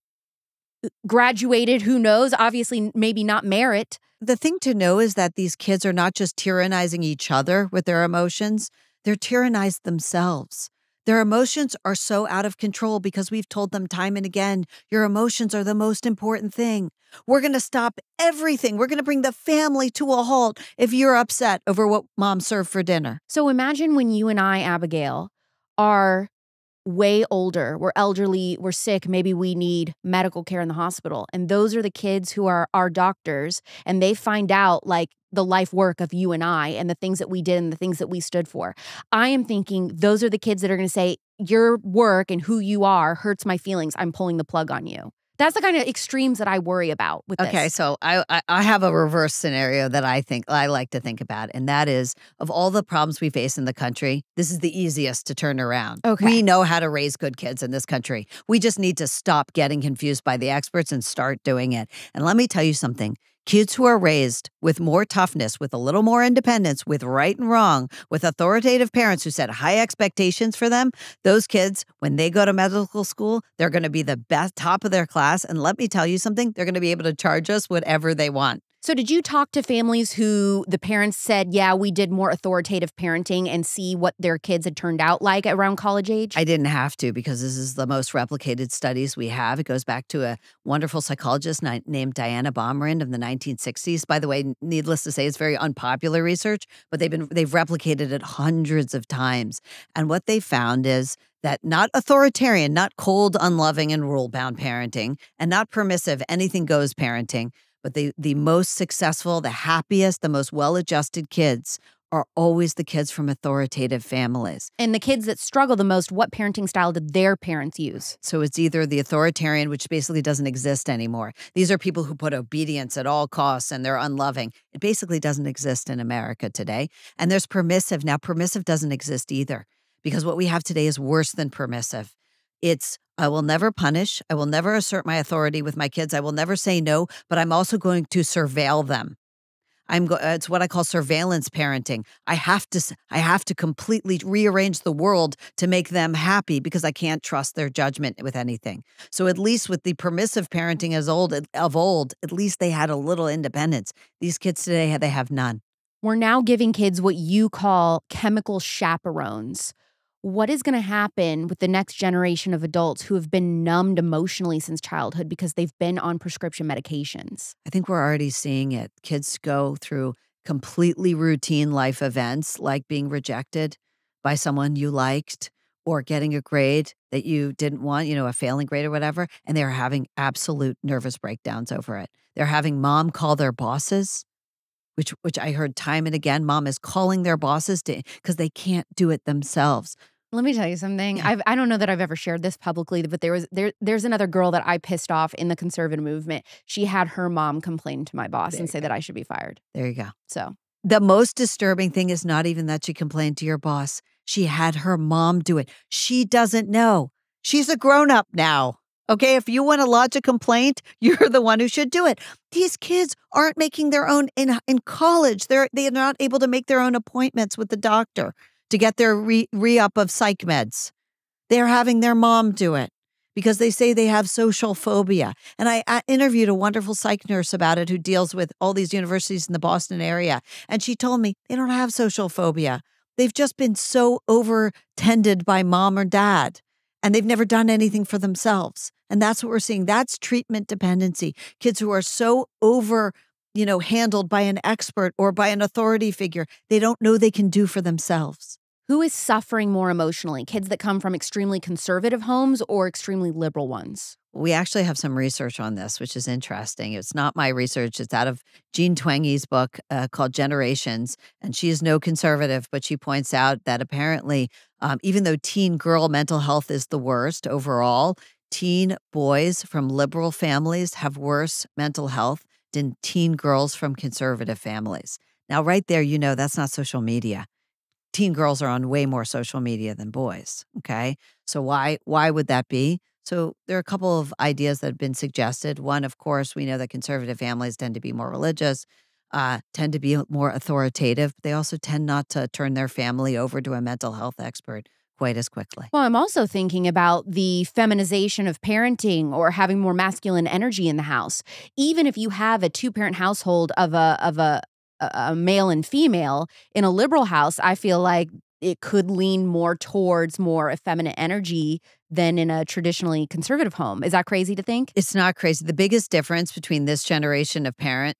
graduated, who knows, obviously maybe not merit. The thing to know is that these kids are not just tyrannizing each other with their emotions, they're tyrannized themselves. Their emotions are so out of control because we've told them time and again, your emotions are the most important thing. We're going to stop everything. We're going to bring the family to a halt if you're upset over what mom served for dinner. So imagine when you and I, Abigail, are way older, we're elderly, we're sick, maybe we need medical care in the hospital. And those are the kids who are our doctors, and they find out like the life work of you and I and the things that we did and the things that we stood for. I am thinking those are the kids that are going to say, your work and who you are hurts my feelings. I'm pulling the plug on you. That's the kind of extremes that I worry about with this. Okay, so I have a reverse scenario that I like to think about, and that is, of all the problems we face in the country, this is the easiest to turn around. Okay. We know how to raise good kids in this country. We just need to stop getting confused by the experts and start doing it. And let me tell you something. Kids who are raised with more toughness, with a little more independence, with right and wrong, with authoritative parents who set high expectations for them, those kids, when they go to medical school, they're going to be the best, top of their class. And let me tell you something, they're going to be able to charge us whatever they want. So did you talk to families who the parents said, yeah, we did more authoritative parenting and see what their kids had turned out like around college age? I didn't have to, because this is the most replicated studies we have. It goes back to a wonderful psychologist named Diana Baumrind of the 1960s. By the way, needless to say, it's very unpopular research, but they've replicated it hundreds of times. And what they found is that not authoritarian, not cold, unloving, and rule-bound parenting, and not permissive, anything goes parenting, but the most successful, the happiest, the most well-adjusted kids are always the kids from authoritative families. And the kids that struggle the most, what parenting style did their parents use? So it's either the authoritarian, which basically doesn't exist anymore. These are people who put obedience at all costs and they're unloving. It basically doesn't exist in America today. And there's permissive. Now, permissive doesn't exist either, because what we have today is worse than permissive. It's, I will never punish. I will never assert my authority with my kids. I will never say no, but I'm also going to surveil them. It's what I call surveillance parenting. I have to completely rearrange the world to make them happy, because I can't trust their judgment with anything. So at least with the permissive parenting of old, at least they had a little independence. These kids today, they have none. We're now giving kids what you call chemical chaperones. What is going to happen with the next generation of adults who have been numbed emotionally since childhood because they've been on prescription medications? I think we're already seeing it. Kids go through completely routine life events, like being rejected by someone you liked, or getting a grade that you didn't want, a failing grade or whatever, and they're having absolute nervous breakdowns over it. They're having mom call their bosses, which I heard time and again. Mom is calling their bosses because they can't do it themselves. Let me tell you something. Yeah. I don't know that I've ever shared this publicly, but there's another girl that I pissed off in the conservative movement. She had her mom complain to my boss and say that I should be fired. There you go. So the most disturbing thing is not even that she complained to your boss. She had her mom do it. She doesn't know. She's a grown-up now. Okay, if you want to lodge a complaint, you're the one who should do it. These kids aren't making their own in college. They're not able to make their own appointments with the doctor to get their re-up of psych meds. They're having their mom do it because they say they have social phobia. And I interviewed a wonderful psych nurse about it who deals with all these universities in the Boston area. And she told me they don't have social phobia. They've just been so over-tended by mom or dad, and they've never done anything for themselves. And that's what we're seeing. That's treatment dependency. Kids who are so handled by an expert or by an authority figure, they don't know they can do for themselves. Who is suffering more emotionally? Kids that come from extremely conservative homes or extremely liberal ones? We actually have some research on this, which is interesting. It's not my research. It's out of Jean Twenge's book called Generations. And she is no conservative, but she points out that apparently, even though teen girl mental health is the worst overall, teen boys from liberal families have worse mental health than teen girls from conservative families. Now, right there, that's not social media. Teen girls are on way more social media than boys, okay? So why would that be? So there are a couple of ideas that have been suggested. One, of course, we know that conservative families tend to be more religious, tend to be more authoritative. But they also tend not to turn their family over to a mental health expert quite as quickly. Well, I'm also thinking about the feminization of parenting or having more masculine energy in the house. Even if you have a two-parent household of a male and female, in a liberal house, I feel like it could lean more towards more effeminate energy than in a traditionally conservative home. Is that crazy to think? It's not crazy. The biggest difference between this generation of parents,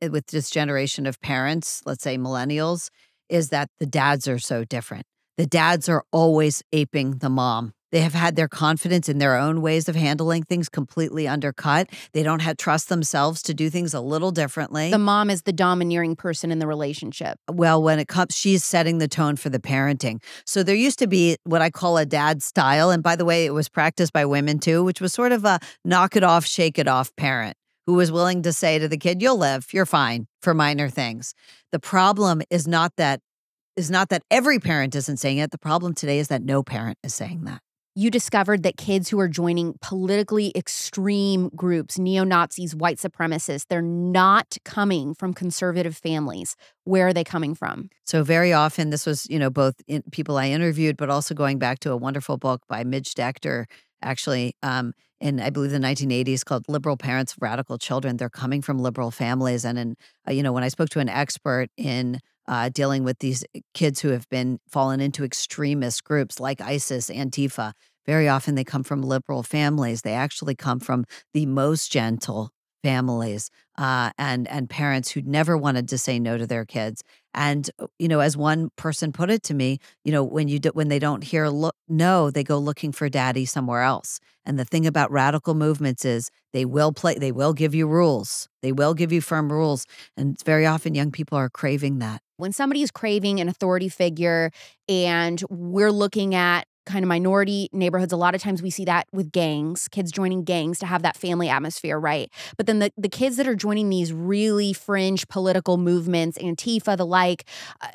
let's say millennials, is that the dads are so different. The dads are always aping the mom. They have had their confidence in their own ways of handling things completely undercut. They don't trust themselves to do things a little differently. The mom is the domineering person in the relationship. Well, when it comes, she's setting the tone for the parenting. So there used to be what I call a dad style. And by the way, it was practiced by women too, which was sort of a knock it off, shake it off parent who was willing to say to the kid, you'll live, you're fine for minor things. The problem is not that every parent isn't saying it. The problem today is that no parent is saying that. You discovered that kids who are joining politically extreme groups, neo-Nazis, white supremacists, they're not coming from conservative families. Where are they coming from? So very often, this was, both people I interviewed, but also going back to a wonderful book by Midge Decter, actually, in, I believe, the 1980s called Liberal Parents of Radical Children. They're coming from liberal families. And when I spoke to an expert in dealing with these kids who have fallen into extremist groups like ISIS, Antifa. Very often they come from liberal families. They actually come from the most gentle families and parents who never wanted to say no to their kids. And as one person put it to me, when they don't hear no, they go looking for daddy somewhere else. And the thing about radical movements is they will give you rules. They will give you firm rules. And very often young people are craving that. When somebody is craving an authority figure and we're looking at kind of minority neighborhoods, a lot of times we see that with gangs, kids joining gangs to have that family atmosphere, right? But then the kids that are joining these really fringe political movements, Antifa, the like,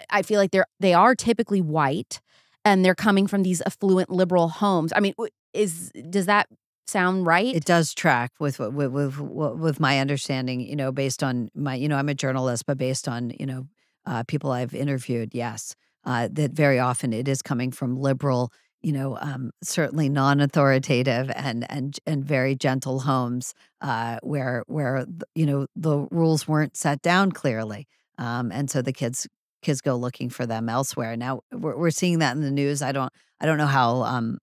I feel like they are typically white and they're coming from these affluent liberal homes. I mean, does that sound right? It does track with my understanding, based on my, I'm a journalist, but based on, people I've interviewed, yes, that very often it is coming from liberal, certainly non-authoritative and very gentle homes where the rules weren't set down clearly, and so the kids go looking for them elsewhere. Now we're seeing that in the news. I don't know how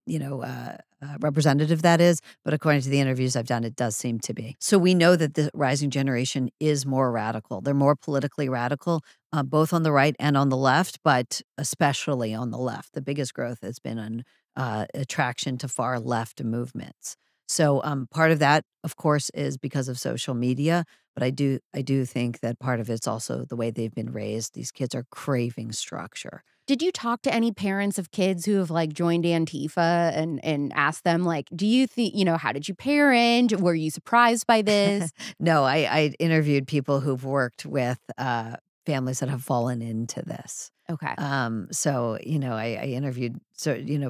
representative that is, but according to the interviews I've done, it does seem to be. So we know that the rising generation is more radical. They're more politically radical, both on the right and on the left, but especially on the left. The biggest growth has been on attraction to far left movements. So part of that, of course, is because of social media. But I do think that part of it's also the way they've been raised. These kids are craving structure. Did you talk to any parents of kids who have joined Antifa and asked them do you think, how did you parent? Were you surprised by this? No, I interviewed people who've worked with families that have fallen into this. Okay. So, I interviewed,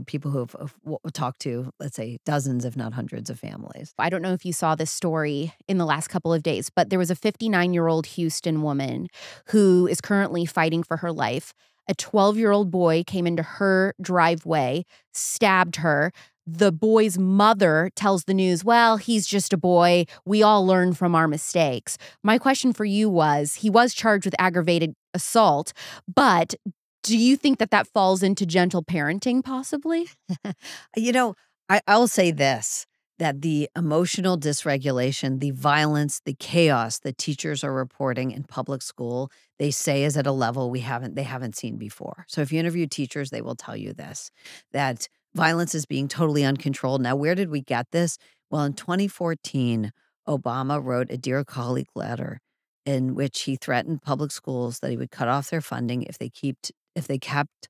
people who have talked to, let's say, dozens, if not hundreds of families. I don't know if you saw this story in the last couple of days, but there was a 59-year-old Houston woman who is currently fighting for her life. A 12-year-old boy came into her driveway, stabbed her. The boy's mother tells the news, well, he's just a boy. We all learn from our mistakes. My question for you was, he was charged with aggravated assault, but do you think that falls into gentle parenting possibly? I'll say this, that the emotional dysregulation, the violence, the chaos that teachers are reporting in public school, they say is at a level they haven't seen before. So if you interview teachers, they will tell you this, that violence is being totally uncontrolled. Now, where did we get this? Well, in 2014, Obama wrote a Dear Colleague letter in which he threatened public schools that he would cut off their funding if they kept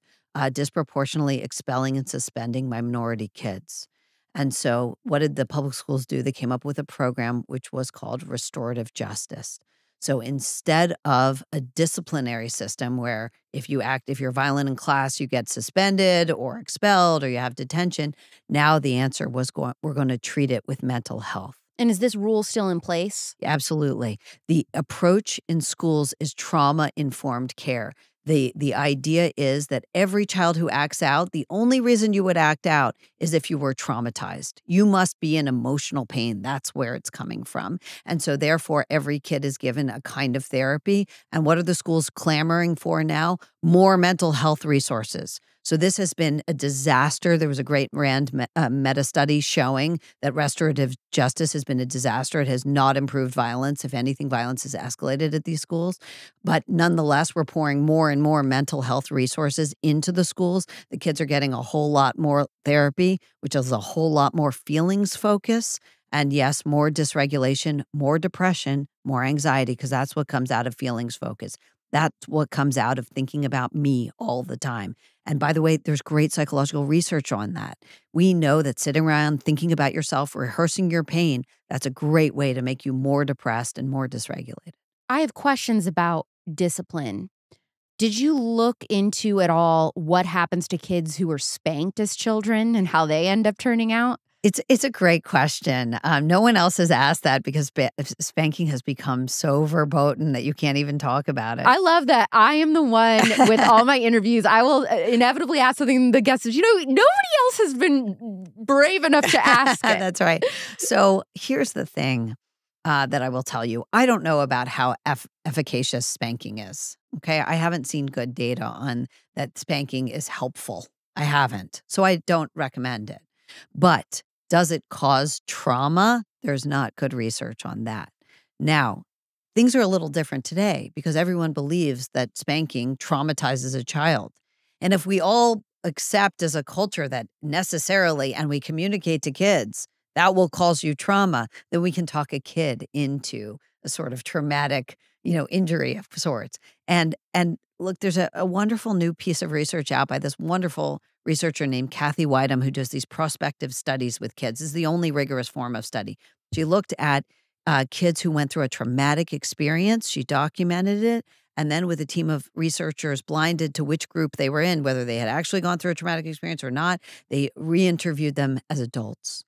disproportionately expelling and suspending minority kids. And so what did the public schools do? They came up with a program which was called restorative justice. So instead of a disciplinary system where if you're violent in class, you get suspended or expelled or you have detention, now the answer was we're going to treat it with mental health. And is this rule still in place? Absolutely. The approach in schools is trauma-informed care. The idea is that every child who acts out, the only reason you would act out is if you were traumatized. You must be in emotional pain. That's where it's coming from. And so therefore, every kid is given a kind of therapy. And what are the schools clamoring for now? More mental health resources. So this has been a disaster. There was a great RAND meta-study showing that restorative justice has been a disaster. It has not improved violence. If anything, violence has escalated at these schools. But nonetheless, we're pouring more and more mental health resources into the schools. The kids are getting a whole lot more therapy, which is a whole lot more feelings focus. And yes, more dysregulation, more depression, more anxiety, because that's what comes out of feelings focus. That's what comes out of thinking about me all the time. And by the way, there's great psychological research on that. We know that sitting around thinking about yourself, rehearsing your pain, that's a great way to make you more depressed and more dysregulated. I have questions about discipline. Did you look into at all what happens to kids who were spanked as children and how they end up turning out? It's a great question. No one else has asked that because spanking has become so verboten that you can't even talk about it. I love that. I am the one with all my interviews. I will inevitably ask something the guest says, nobody else has been brave enough to ask it. That's right. So here's the thing that I will tell you. I don't know about how efficacious spanking is. Okay. I haven't seen good data on that spanking is helpful. I haven't. So I don't recommend it. But does it cause trauma? There's not good research on that. Now, things are a little different today because everyone believes that spanking traumatizes a child. And if we all accept as a culture that necessarily, and we communicate to kids, that will cause you trauma, then we can talk a kid into a sort of traumatic, injury of sorts. And look, there's a wonderful new piece of research out by this wonderful researcher named Kathy Whiteham, who does these prospective studies with kids. This is the only rigorous form of study. She looked at kids who went through a traumatic experience. She documented it. And then with a team of researchers blinded to which group they were in, whether they had actually gone through a traumatic experience or not, they re-interviewed them as adults.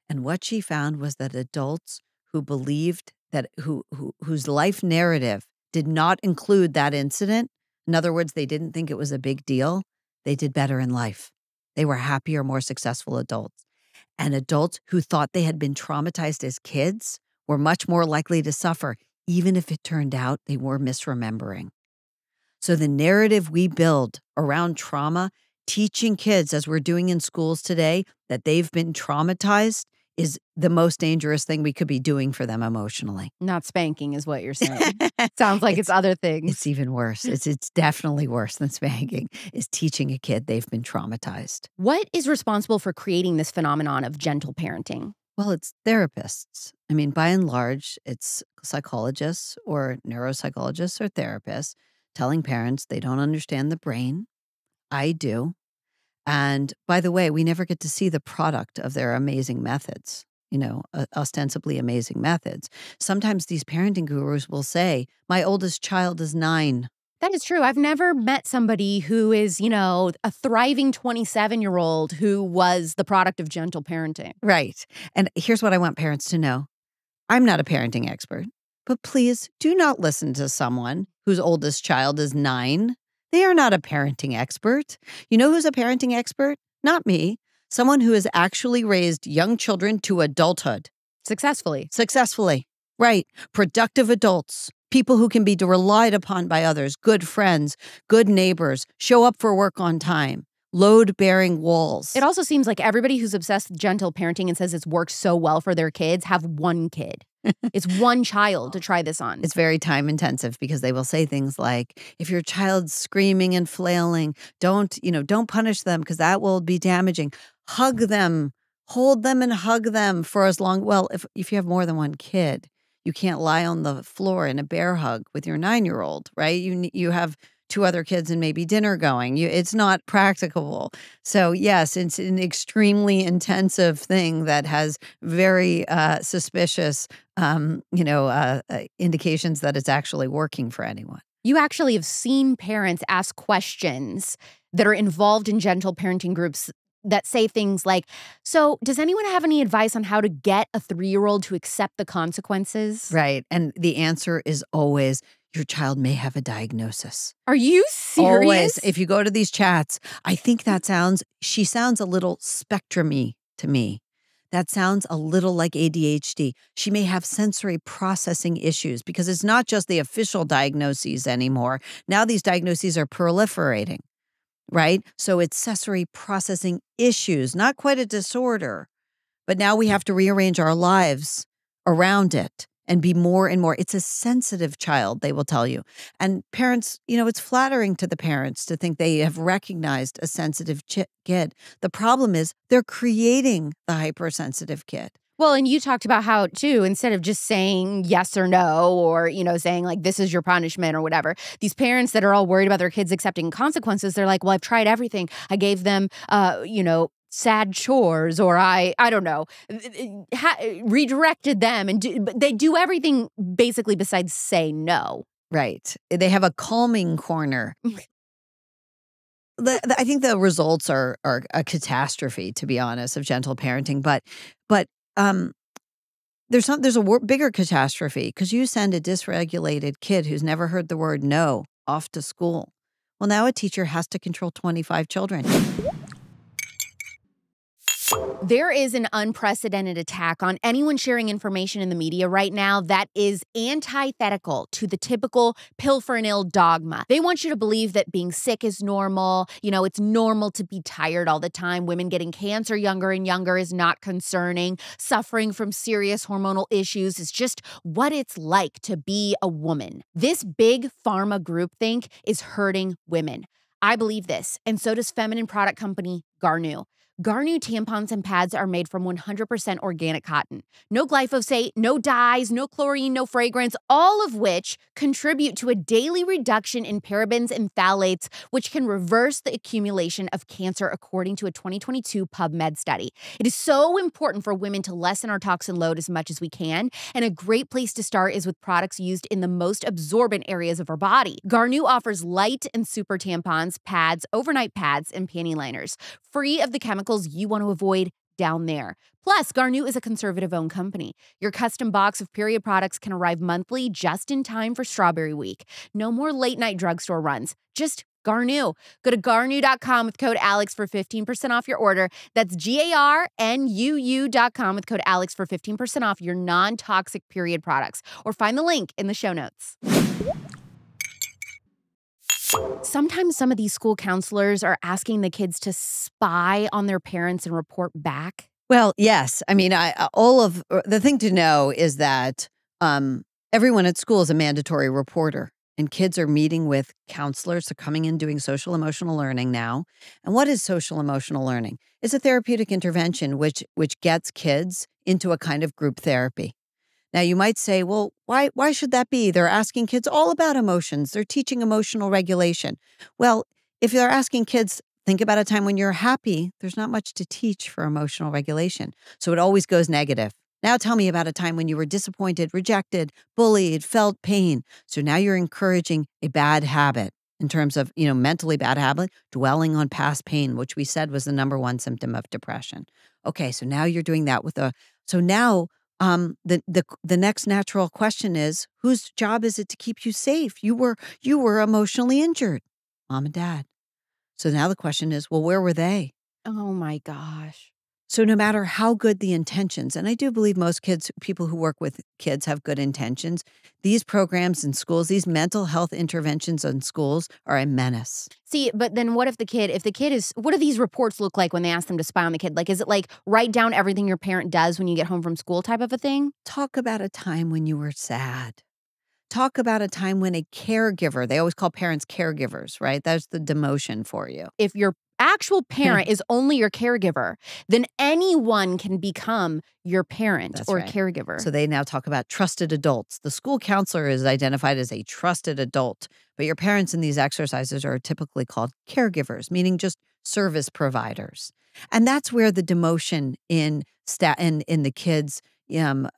And what she found was that adults who believed that whose life narrative did not include that incident, in other words, they didn't think it was a big deal, they did better in life. They were happier, more successful adults. And adults who thought they had been traumatized as kids were much more likely to suffer, even if it turned out they were misremembering. So the narrative we build around trauma, teaching kids, as we're doing in schools today, that they've been traumatized is the most dangerous thing we could be doing for them emotionally. Not spanking is what you're saying. Sounds like it's other things. It's even worse. It's definitely worse than spanking, is teaching a kid they've been traumatized. What is responsible for creating this phenomenon of gentle parenting? Well, it's therapists. I mean, by and large, it's psychologists or neuropsychologists or therapists telling parents they don't understand the brain. I do. And by the way, we never get to see the product of their amazing methods, ostensibly amazing methods. Sometimes these parenting gurus will say, my oldest child is 9. That is true. I've never met somebody who is, a thriving 27-year-old who was the product of gentle parenting. Right. And here's what I want parents to know. I'm not a parenting expert, but please do not listen to someone whose oldest child is 9. They are not a parenting expert. You know who's a parenting expert? Not me. Someone who has actually raised young children to adulthood. Successfully. Right. Productive adults. People who can be relied upon by others. Good friends. Good neighbors. Show up for work on time. Load-bearing walls. It also seems like everybody who's obsessed with gentle parenting and says it's worked so well for their kids have one kid. It's one child to try this on. It's very time intensive because they will say things like, if your child's screaming and flailing, don't punish them because that will be damaging. Hug them, hold them and hug them for as long. Well, if you have more than one kid, you can't lie on the floor in a bear hug with your 9-year-old, right? You have 2 other kids and maybe dinner going. It's not practicable. So yes, it's an extremely intensive thing that has very suspicious, indications that it's actually working for anyone. You actually have seen parents ask questions that are involved in gentle parenting groups that say things like, so does anyone have any advice on how to get a 3-year-old to accept the consequences? Right. And the answer is always, your child may have a diagnosis. Are you serious? Always. If you go to these chats, I think she sounds a little spectrum-y to me. That sounds a little like ADHD. She may have sensory processing issues because it's not just the official diagnoses anymore. Now these diagnoses are proliferating. right? So it's sensory processing issues, not quite a disorder, but now we have to rearrange our lives around it and be more and more. It's a sensitive child, they will tell you. And parents, it's flattering to the parents to think they have recognized a sensitive kid. The problem is they're creating the hypersensitive kid. Well, and you talked about how, too, instead of just saying yes or no or, saying like, this is your punishment or whatever, these parents that are all worried about their kids accepting consequences, they're like, well, I've tried everything. I gave them, sad chores, or I don't know, redirected them. But they do everything basically besides say no. Right. They have a calming corner. I think the results are a catastrophe, to be honest, of gentle parenting. But there's a bigger catastrophe because you send a dysregulated kid who's never heard the word no off to school. Well, now a teacher has to control 25 children. There is an unprecedented attack on anyone sharing information in the media right now that is antithetical to the typical pill for an ill dogma. They want you to believe that being sick is normal. It's normal to be tired all the time. Women getting cancer younger and younger is not concerning. Suffering from serious hormonal issues is just what it's like to be a woman. This big pharma groupthink is hurting women. I believe this, and so does feminine product company Garnu. Garnu tampons and pads are made from 100% organic cotton. No glyphosate, no dyes, no chlorine, no fragrance, all of which contribute to a daily reduction in parabens and phthalates, which can reverse the accumulation of cancer, according to a 2022 PubMed study. It is so important for women to lessen our toxin load as much as we can, and a great place to start is with products used in the most absorbent areas of our body. Garnu offers light and super tampons, pads, overnight pads, and panty liners, free of the chemicals you want to avoid down there. Plus, Garnu is a conservative-owned company. Your custom box of period products can arrive monthly just in time for Strawberry Week. No more late-night drugstore runs. Just Garnu. Go to garnu.com with code ALEX for 15% off your order. That's GARNUU.com with code ALEX for 15% off your non-toxic period products. Or find the link in the show notes. Sometimes some of these school counselors are asking the kids to spy on their parents and report back. Well, yes. I mean, the thing to know is that everyone at school is a mandatory reporter, and kids are meeting with counselors. They're coming in doing social emotional learning now. And what is social emotional learning? It's a therapeutic intervention which gets kids into a kind of group therapy. Now, you might say, well, why should that be? They're asking kids all about emotions. They're teaching emotional regulation. Well, if they're asking kids, think about a time when you're happy, there's not much to teach for emotional regulation. So it always goes negative. Now tell me about a time when you were disappointed, rejected, bullied, felt pain. So now you're encouraging a bad habit in terms of, mentally bad habit, dwelling on past pain, which we said was the number one symptom of depression. Okay, so now you're doing that so now the next natural question is, whose job is it to keep you safe? You were emotionally injured, mom and dad. So now the question is, well, where were they? Oh my gosh. So no matter how good the intentions, and I do believe most people who work with kids have good intentions, these programs in schools, these mental health interventions in schools are a menace. See, but then what if the kid is, what do these reports look like when they ask them to spy on the kid? Like, is it like write down everything your parent does when you get home from school type of a thing? Talk about a time when you were sad. Talk about a time when a caregiver, they always call parents caregivers, right? That's the demotion for you. If your actual parent is only your caregiver, then anyone can become your parent. That's right. Caregiver. So they now talk about trusted adults. The school counselor is identified as a trusted adult, but your parents in these exercises are typically called caregivers, meaning just service providers. And that's where the demotion in the kids'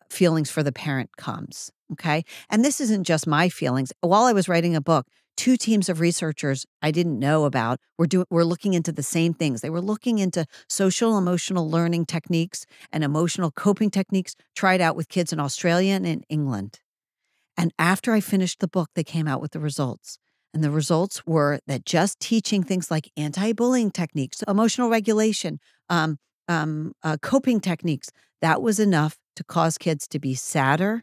feelings for the parent comes. Okay. And this isn't just my feelings. While I was writing a book, 2 teams of researchers I didn't know about were looking into the same things. They were looking into social emotional learning techniques and emotional coping techniques tried out with kids in Australia and in England. And after I finished the book, they came out with the results. And the results were that just teaching things like anti-bullying techniques, emotional regulation, coping techniques, that was enough to cause kids to be sadder,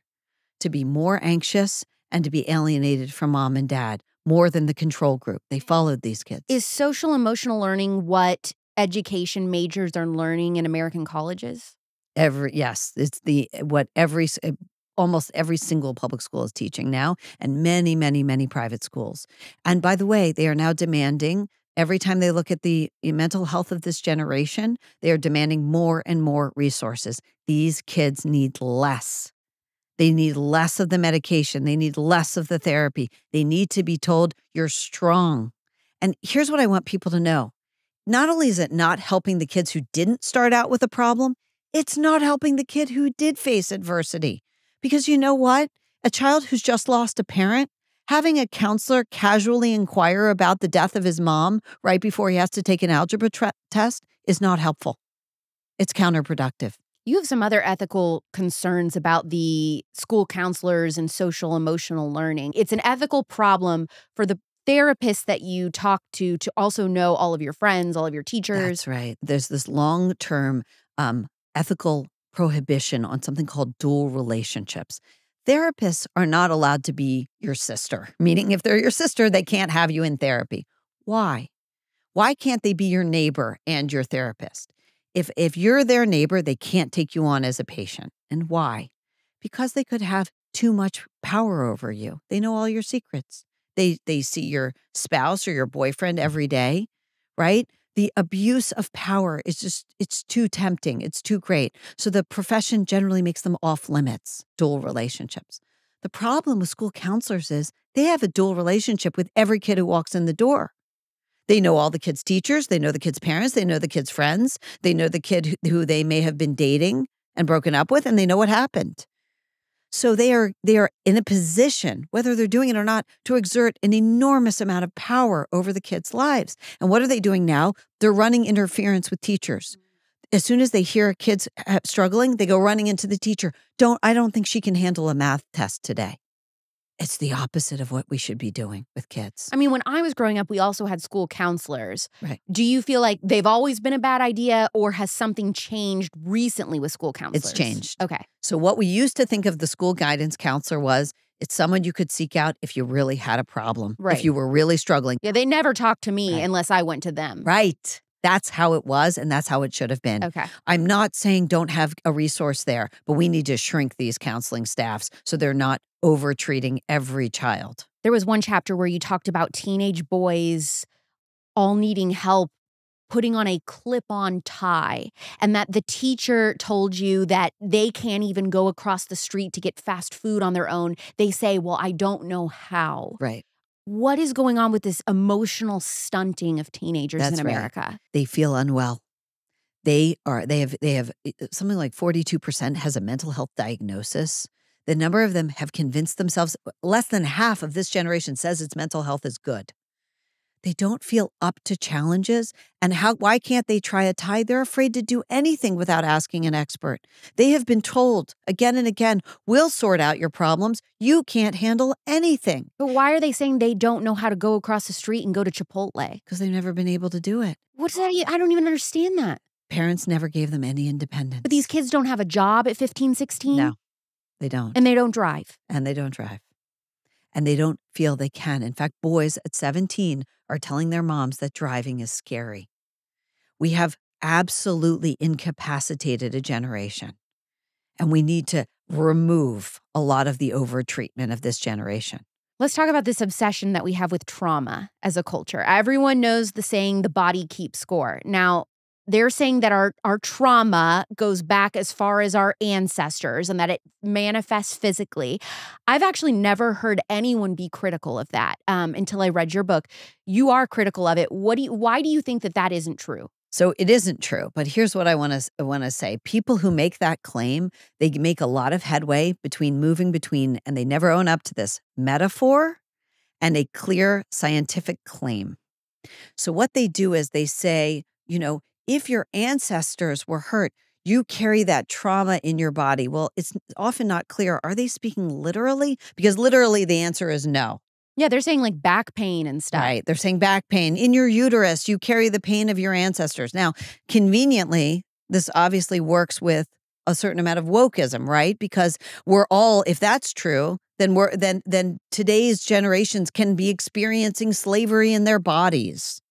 to be more anxious, and to be alienated from mom and dad more than the control group. They followed these kids. Is social emotional learning what education majors are learning in American colleges? Yes, it's almost every single public school is teaching now, and many, many, many private schools. And by the way, they are now demanding, every time they look at the mental health of this generation, they are demanding more and more resources. These kids need less. They need less of the medication. They need less of the therapy. They need to be told, you're strong. And here's what I want people to know. Not only is it not helping the kids who didn't start out with a problem, it's not helping the kid who did face adversity. Because you know what? A child who's just lost a parent, having a counselor casually inquire about the death of his mom right before he has to take an algebra test is not helpful. It's counterproductive. You have some other ethical concerns about the school counselors and social emotional learning. It's an ethical problem for the therapists that you talk to also know all of your friends, all of your teachers. That's right. There's this long-term ethical prohibition on something called dual relationships. Therapists are not allowed to be your sister, meaning if they're your sister, they can't have you in therapy. Why? Why can't they be your neighbor and your therapist? If you're their neighbor, they can't take you on as a patient. And why? Because they could have too much power over you. They know all your secrets. They see your spouse or your boyfriend every day, right? The abuse of power is it's too tempting. It's too great. So the profession generally makes them off limits, dual relationships. The problem with school counselors is they have a dual relationship with every kid who walks in the door. They know all the kids' teachers. They know the kids' parents. They know the kids' friends. They know the kid who they may have been dating and broken up with, and they know what happened. So they are in a position, whether they're doing it or not, to exert an enormous amount of power over the kids' lives. And what are they doing now? They're running interference with teachers. As soon as they hear kids struggling, they go running into the teacher. I don't think she can handle a math test today. It's the opposite of what we should be doing with kids. I mean, when I was growing up, we also had school counselors. Right. Do you feel like they've always been a bad idea, or has something changed recently with school counselors? It's changed. Okay. So what we used to think of the school guidance counselor was, it's someone you could seek out if you really had a problem, right. if you were really struggling. Yeah, they never talked to me right. unless I went to them. Right. That's how it was, and that's how it should have been. Okay. I'm not saying don't have a resource there, but we need to shrink these counseling staffs so they're not over-treating every child. There was one chapter where you talked about teenage boys all needing help putting on a clip-on tie, and that the teacher told you that they can't even go across the street to get fast food on their own. They say, well, I don't know how. Right. What is going on with this emotional stunting of teenagers in America? Right. They feel unwell. They have something like 42% has a mental health diagnosis. The number of them have convinced themselves, less than half of this generation says its mental health is good. They don't feel up to challenges. And why can't they try a tie? They're afraid to do anything without asking an expert. They have been told again and again, we'll sort out your problems. You can't handle anything. But why are they saying they don't know how to go across the street and go to Chipotle? Because they've never been able to do it. What's that? I don't even understand that. Parents never gave them any independence. But these kids don't have a job at 15, 16? No, they don't. And they don't drive. And they don't drive. And they don't feel they can. In fact, boys at 17 are telling their moms that driving is scary. We have absolutely incapacitated a generation. And we need to remove a lot of the over-treatment of this generation. Let's talk about this obsession that we have with trauma as a culture. Everyone knows the saying, the body keeps score. Now, they're saying that our trauma goes back as far as our ancestors and that it manifests physically. I've actually never heard anyone be critical of that until I read your book. You are critical of it. Why do you think that isn't true? So it isn't true, but here's what I want to say. People who make that claim, they make a lot of headway moving between, and they never own up to this, metaphor and a clear scientific claim. So what they do is they say, if your ancestors were hurt, you carry that trauma in your body. Well, it's often not clear. Are they speaking literally? Because literally the answer is no. Yeah, they're saying like back pain and stuff. Right. They're saying back pain. In your uterus, you carry the pain of your ancestors. Now, conveniently, this obviously works with a certain amount of wokeism, right? Because if that's true, than today's generations can be experiencing slavery in their bodies,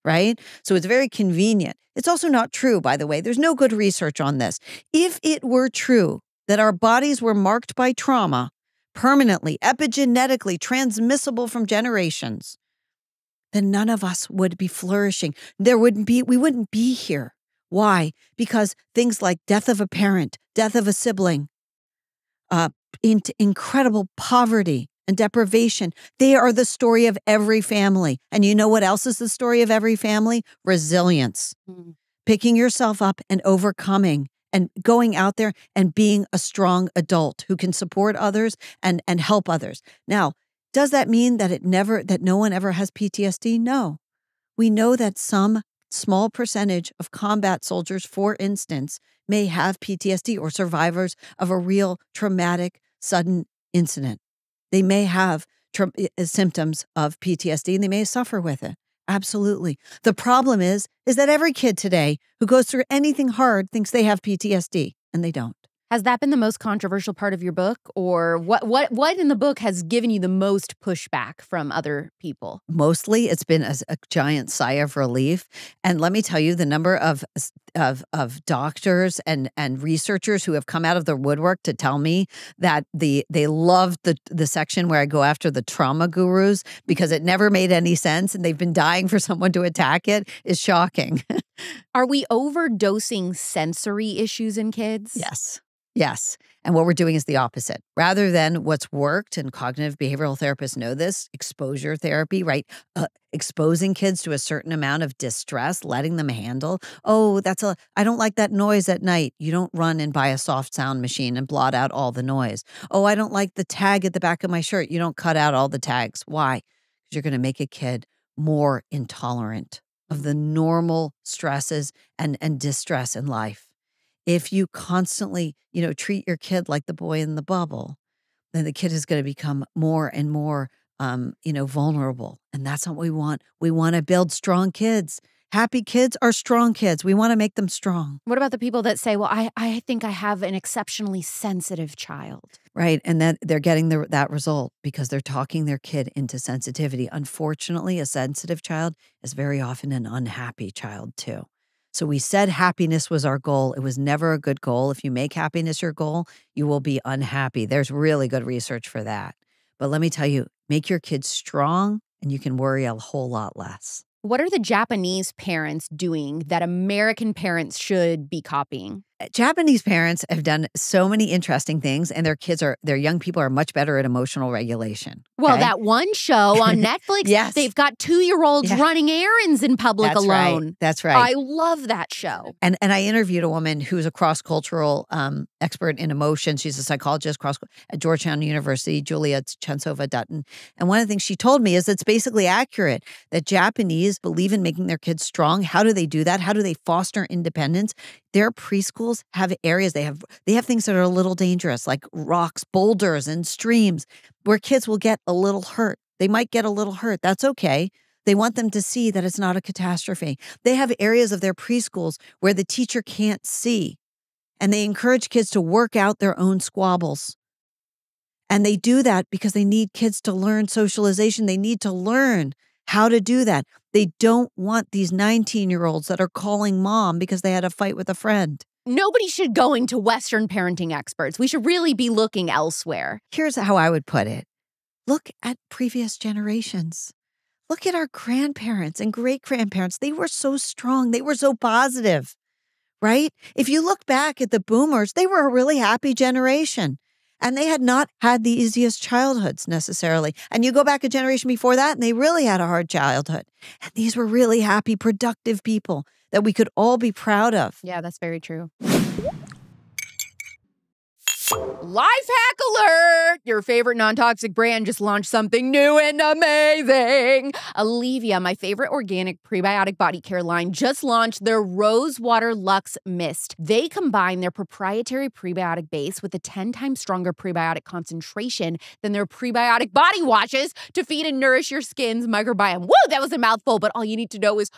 right? So it's very convenient. It's also not true, by the way. There's no good research on this. If it were true that our bodies were marked by trauma, permanently, epigenetically transmissible from generations, then none of us would be flourishing. We wouldn't be here. Why? Because things like death of a parent, death of a sibling, incredible poverty and deprivation, they are the story of every family. And you know what else is the story of every family? Resilience. Mm. Picking yourself up and overcoming and going out there and being a strong adult who can support others and help others. Now, does that mean that no one ever has PTSD? No. We know that some small percentage of combat soldiers, for instance, may have PTSD or survivors of a real traumatic sudden incident. They may have symptoms of PTSD and they may suffer with it. Absolutely. The problem is that every kid today who goes through anything hard thinks they have PTSD, and they don't. Has that been the most controversial part of your book? Or what in the book has given you the most pushback from other people? Mostly it's been a giant sigh of relief. And let me tell you, the number of doctors and researchers who have come out of the woodwork to tell me that they loved the section where I go after the trauma gurus because it never made any sense and they've been dying for someone to attack it is shocking. Are we overdosing sensory issues in kids? Yes. And what we're doing is the opposite. Rather than what's worked, and cognitive behavioral therapists know this, exposure therapy, right? Exposing kids to a certain amount of distress, letting them handle. Oh, I don't like that noise at night. You don't run and buy a soft sound machine and blot out all the noise. Oh, I don't like the tag at the back of my shirt. You don't cut out all the tags. Why? Because you're going to make a kid more intolerant of the normal stresses and distress in life. If you constantly, treat your kid like the boy in the bubble, then the kid is going to become more and more, vulnerable. And that's what we want. We want to build strong kids. Happy kids are strong kids. We want to make them strong. What about the people that say, well, I think I have an exceptionally sensitive child? Right. And then they're getting that result because they're talking their kid into sensitivity. Unfortunately, a sensitive child is very often an unhappy child too. So we said happiness was our goal. It was never a good goal. If you make happiness your goal, you will be unhappy. There's really good research for that. But let me tell you, make your kids strong and you can worry a whole lot less. What are the Japanese parents doing that American parents should be copying? Japanese parents have done so many interesting things, and their young people are much better at emotional regulation. Okay? Well, that one show on Netflix, yes. They've got 2-year-olds running errands in public alone. Right. That's right. I love that show. And I interviewed a woman who's a cross-cultural expert in emotion. She's a psychologist at Georgetown University, Julia Chensova-Dutton. And one of the things she told me is it's basically accurate that Japanese believe in making their kids strong. How do they do that? How do they foster independence? Their preschools have areas, they have things that are a little dangerous, like rocks, boulders, and streams, where kids will get a little hurt. They might get a little hurt. That's okay. They want them to see that it's not a catastrophe. They have areas of their preschools where the teacher can't see, and they encourage kids to work out their own squabbles. And they do that because they need kids to learn socialization. They need to learn how to do that. They don't want these 19-year-olds that are calling mom because they had a fight with a friend. Nobody should go into Western parenting experts. We should really be looking elsewhere. Here's how I would put it. Look at previous generations. Look at our grandparents and great-grandparents. They were so strong. They were so positive, right? If you look back at the boomers, they were a really happy generation. And they had not had the easiest childhoods necessarily. And you go back a generation before that, and they really had a hard childhood. And these were really happy, productive people that we could all be proud of. Yeah, that's very true. Life hack alert! Your favorite non-toxic brand just launched something new and amazing. Alivia, my favorite organic prebiotic body care line, just launched their Rosewater Luxe Mist. They combine their proprietary prebiotic base with a 10 times stronger prebiotic concentration than their prebiotic body washes to feed and nourish your skin's microbiome. Woo, that was a mouthful, but all you need to know is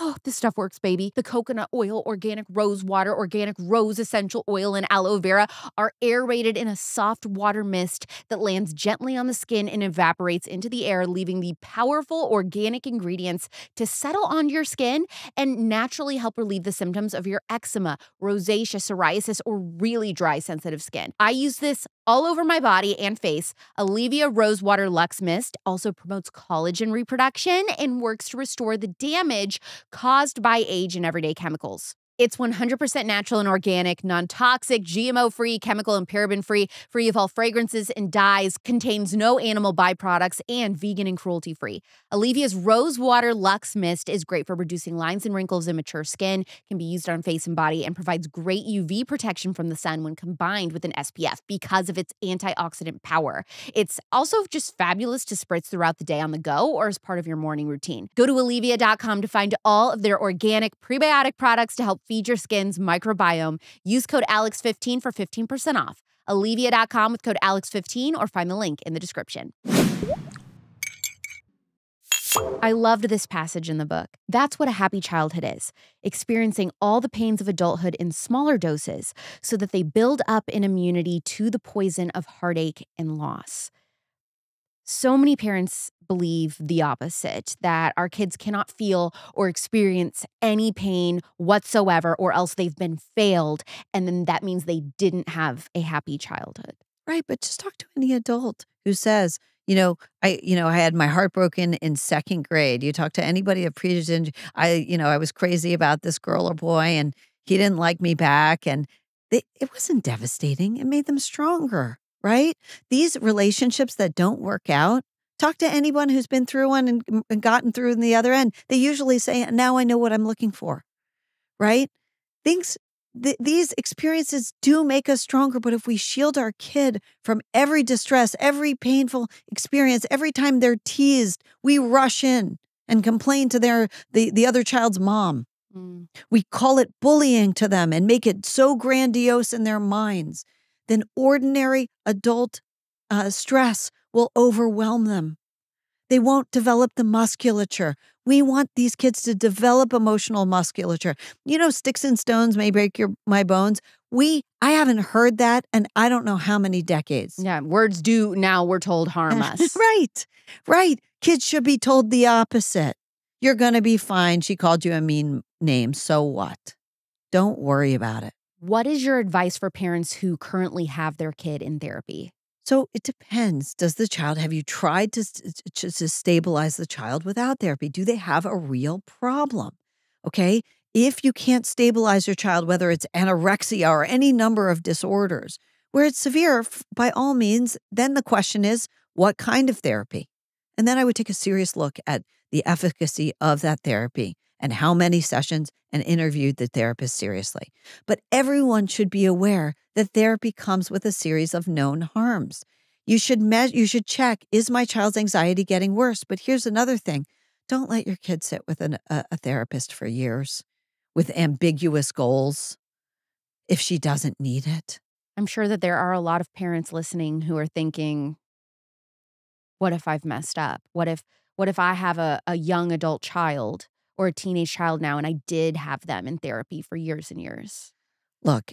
Oh, this stuff works, baby. The coconut oil, organic rose water, organic rose essential oil, and aloe vera are aerated in a soft water mist that lands gently on the skin and evaporates into the air, leaving the powerful organic ingredients to settle on your skin and naturally help relieve the symptoms of your eczema, rosacea, psoriasis, or really dry, sensitive skin. I use this all over my body and face. Olivia Rose Water Luxe Mist also promotes collagen reproduction and works to restore the damage caused by age and everyday chemicals. It's 100% natural and organic, non-toxic, GMO-free, chemical and paraben-free, free of all fragrances and dyes, contains no animal byproducts, and vegan and cruelty-free. Olivia's Rose Water Luxe Mist is great for reducing lines and wrinkles in mature skin, can be used on face and body, and provides great UV protection from the sun when combined with an SPF because of its antioxidant power. It's also just fabulous to spritz throughout the day on the go or as part of your morning routine. Go to Olivia.com to find all of their organic prebiotic products to help feed your skin's microbiome. Use code ALEX15 for 15% off. Olivia.com with code ALEX15 or find the link in the description. I loved this passage in the book. That's what a happy childhood is, experiencing all the pains of adulthood in smaller doses so that they build up an immunity to the poison of heartache and loss. So many parents believe the opposite, that our kids cannot feel or experience any pain whatsoever, or else they've been failed, and then that means they didn't have a happy childhood. Right, but just talk to any adult who says, I had my heart broken in second grade. You talk to anybody at I was crazy about this girl or boy, and he didn't like me back, and it wasn't devastating. It made them stronger. Right? These relationships that don't work out, talk to anyone who's been through one and gotten through in the other end. They usually say, now I know what I'm looking for. Right? These experiences do make us stronger, but if we shield our kid from every distress, every painful experience, every time they're teased, we rush in and complain to the other child's mom. We call it bullying to them and make it so grandiose in their minds. Then ordinary adult stress will overwhelm them. They won't develop the musculature. We want these kids to develop emotional musculature. Sticks and stones may break my bones. I haven't heard that, and I don't know how many decades. Yeah, words do now, we're told, harm us. Right. Kids should be told the opposite. You're going to be fine. She called you a mean name. So what? Don't worry about it. What is your advice for parents who currently have their kid in therapy? So it depends. Have you tried to stabilize the child without therapy? Do they have a real problem? Okay. If you can't stabilize your child, whether it's anorexia or any number of disorders, where it's severe, by all means, then the question is, what kind of therapy? And then I would take a serious look at the efficacy of that therapy and how many sessions, and interviewed the therapist seriously. But everyone should be aware that therapy comes with a series of known harms. You should check, is my child's anxiety getting worse? But here's another thing. Don't let your kid sit with a therapist for years with ambiguous goals if she doesn't need it. I'm sure that there are a lot of parents listening who are thinking, what if I've messed up? What if I have a young adult child or a teenage child now, and I did have them in therapy for years and years? Look,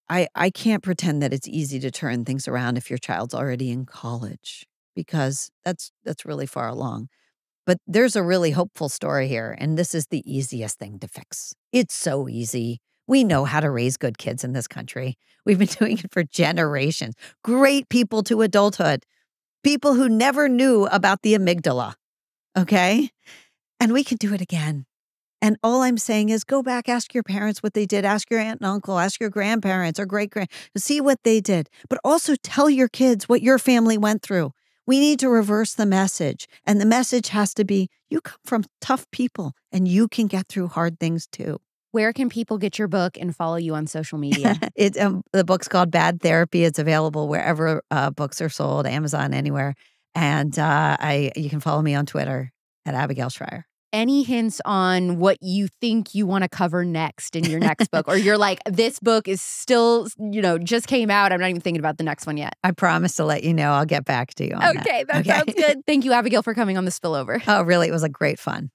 I can't pretend that it's easy to turn things around if your child's already in college, because that's really far along. But there's a really hopeful story here, and this is the easiest thing to fix. It's so easy. We know how to raise good kids in this country. We've been doing it for generations. Great people to adulthood. People who never knew about the amygdala. Okay? And we can do it again. And all I'm saying is go back, ask your parents what they did, ask your aunt and uncle, ask your grandparents or great-grand, see what they did. But also tell your kids what your family went through. We need to reverse the message. And the message has to be, you come from tough people and you can get through hard things too. Where can people get your book and follow you on social media? The book's called Bad Therapy. It's available wherever books are sold, Amazon, anywhere. And you can follow me on Twitter at Abigail Shrier. Any hints on what you think you want to cover next in your next book? Or you're like, this book is still, just came out. I'm not even thinking about the next one yet. I promise to let you know. I'll get back to you on that. Okay, that sounds good. Thank you, Abigail, for coming on the Spillover. Oh, really? It was great fun.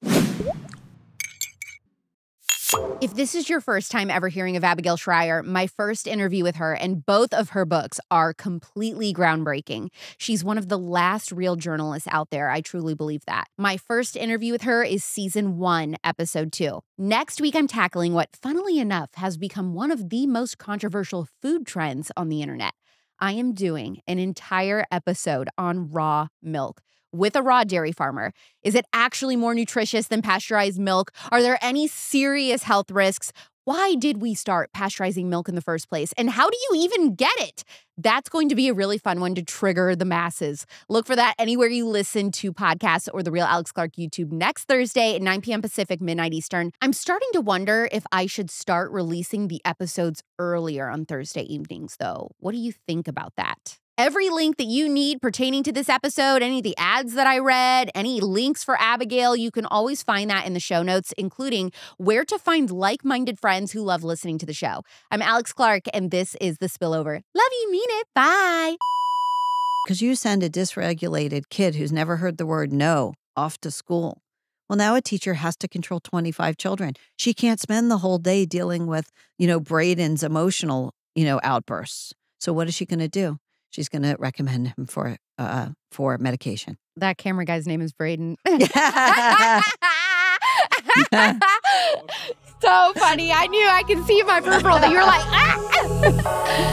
If this is your first time ever hearing of Abigail Shrier, my first interview with her and both of her books are completely groundbreaking. She's one of the last real journalists out there. I truly believe that. My first interview with her is season 1, episode 2. Next week, I'm tackling what, funnily enough, has become one of the most controversial food trends on the internet. I am doing an entire episode on raw milk with a raw dairy farmer. Is it actually more nutritious than pasteurized milk? Are there any serious health risks? Why did we start pasteurizing milk in the first place? And how do you even get it? That's going to be a really fun one to trigger the masses. Look for that anywhere you listen to podcasts or The Real Alex Clark YouTube next Thursday at 9 p.m. Pacific, midnight Eastern. I'm starting to wonder if I should start releasing the episodes earlier on Thursday evenings, though. What do you think about that? Every link that you need pertaining to this episode, any of the ads that I read, any links for Abigail, you can always find that in the show notes, including where to find like-minded friends who love listening to the show. I'm Alex Clark, and this is The Spillover. Love you, mean it. Bye. Because you send a dysregulated kid who's never heard the word no off to school. Well, now a teacher has to control 25 children. She can't spend the whole day dealing with, Braden's emotional, outbursts. So what is she going to do? She's going to recommend him for medication. That camera guy's name is Braden. So funny. I knew I could see in my peripheral that you were like, ah!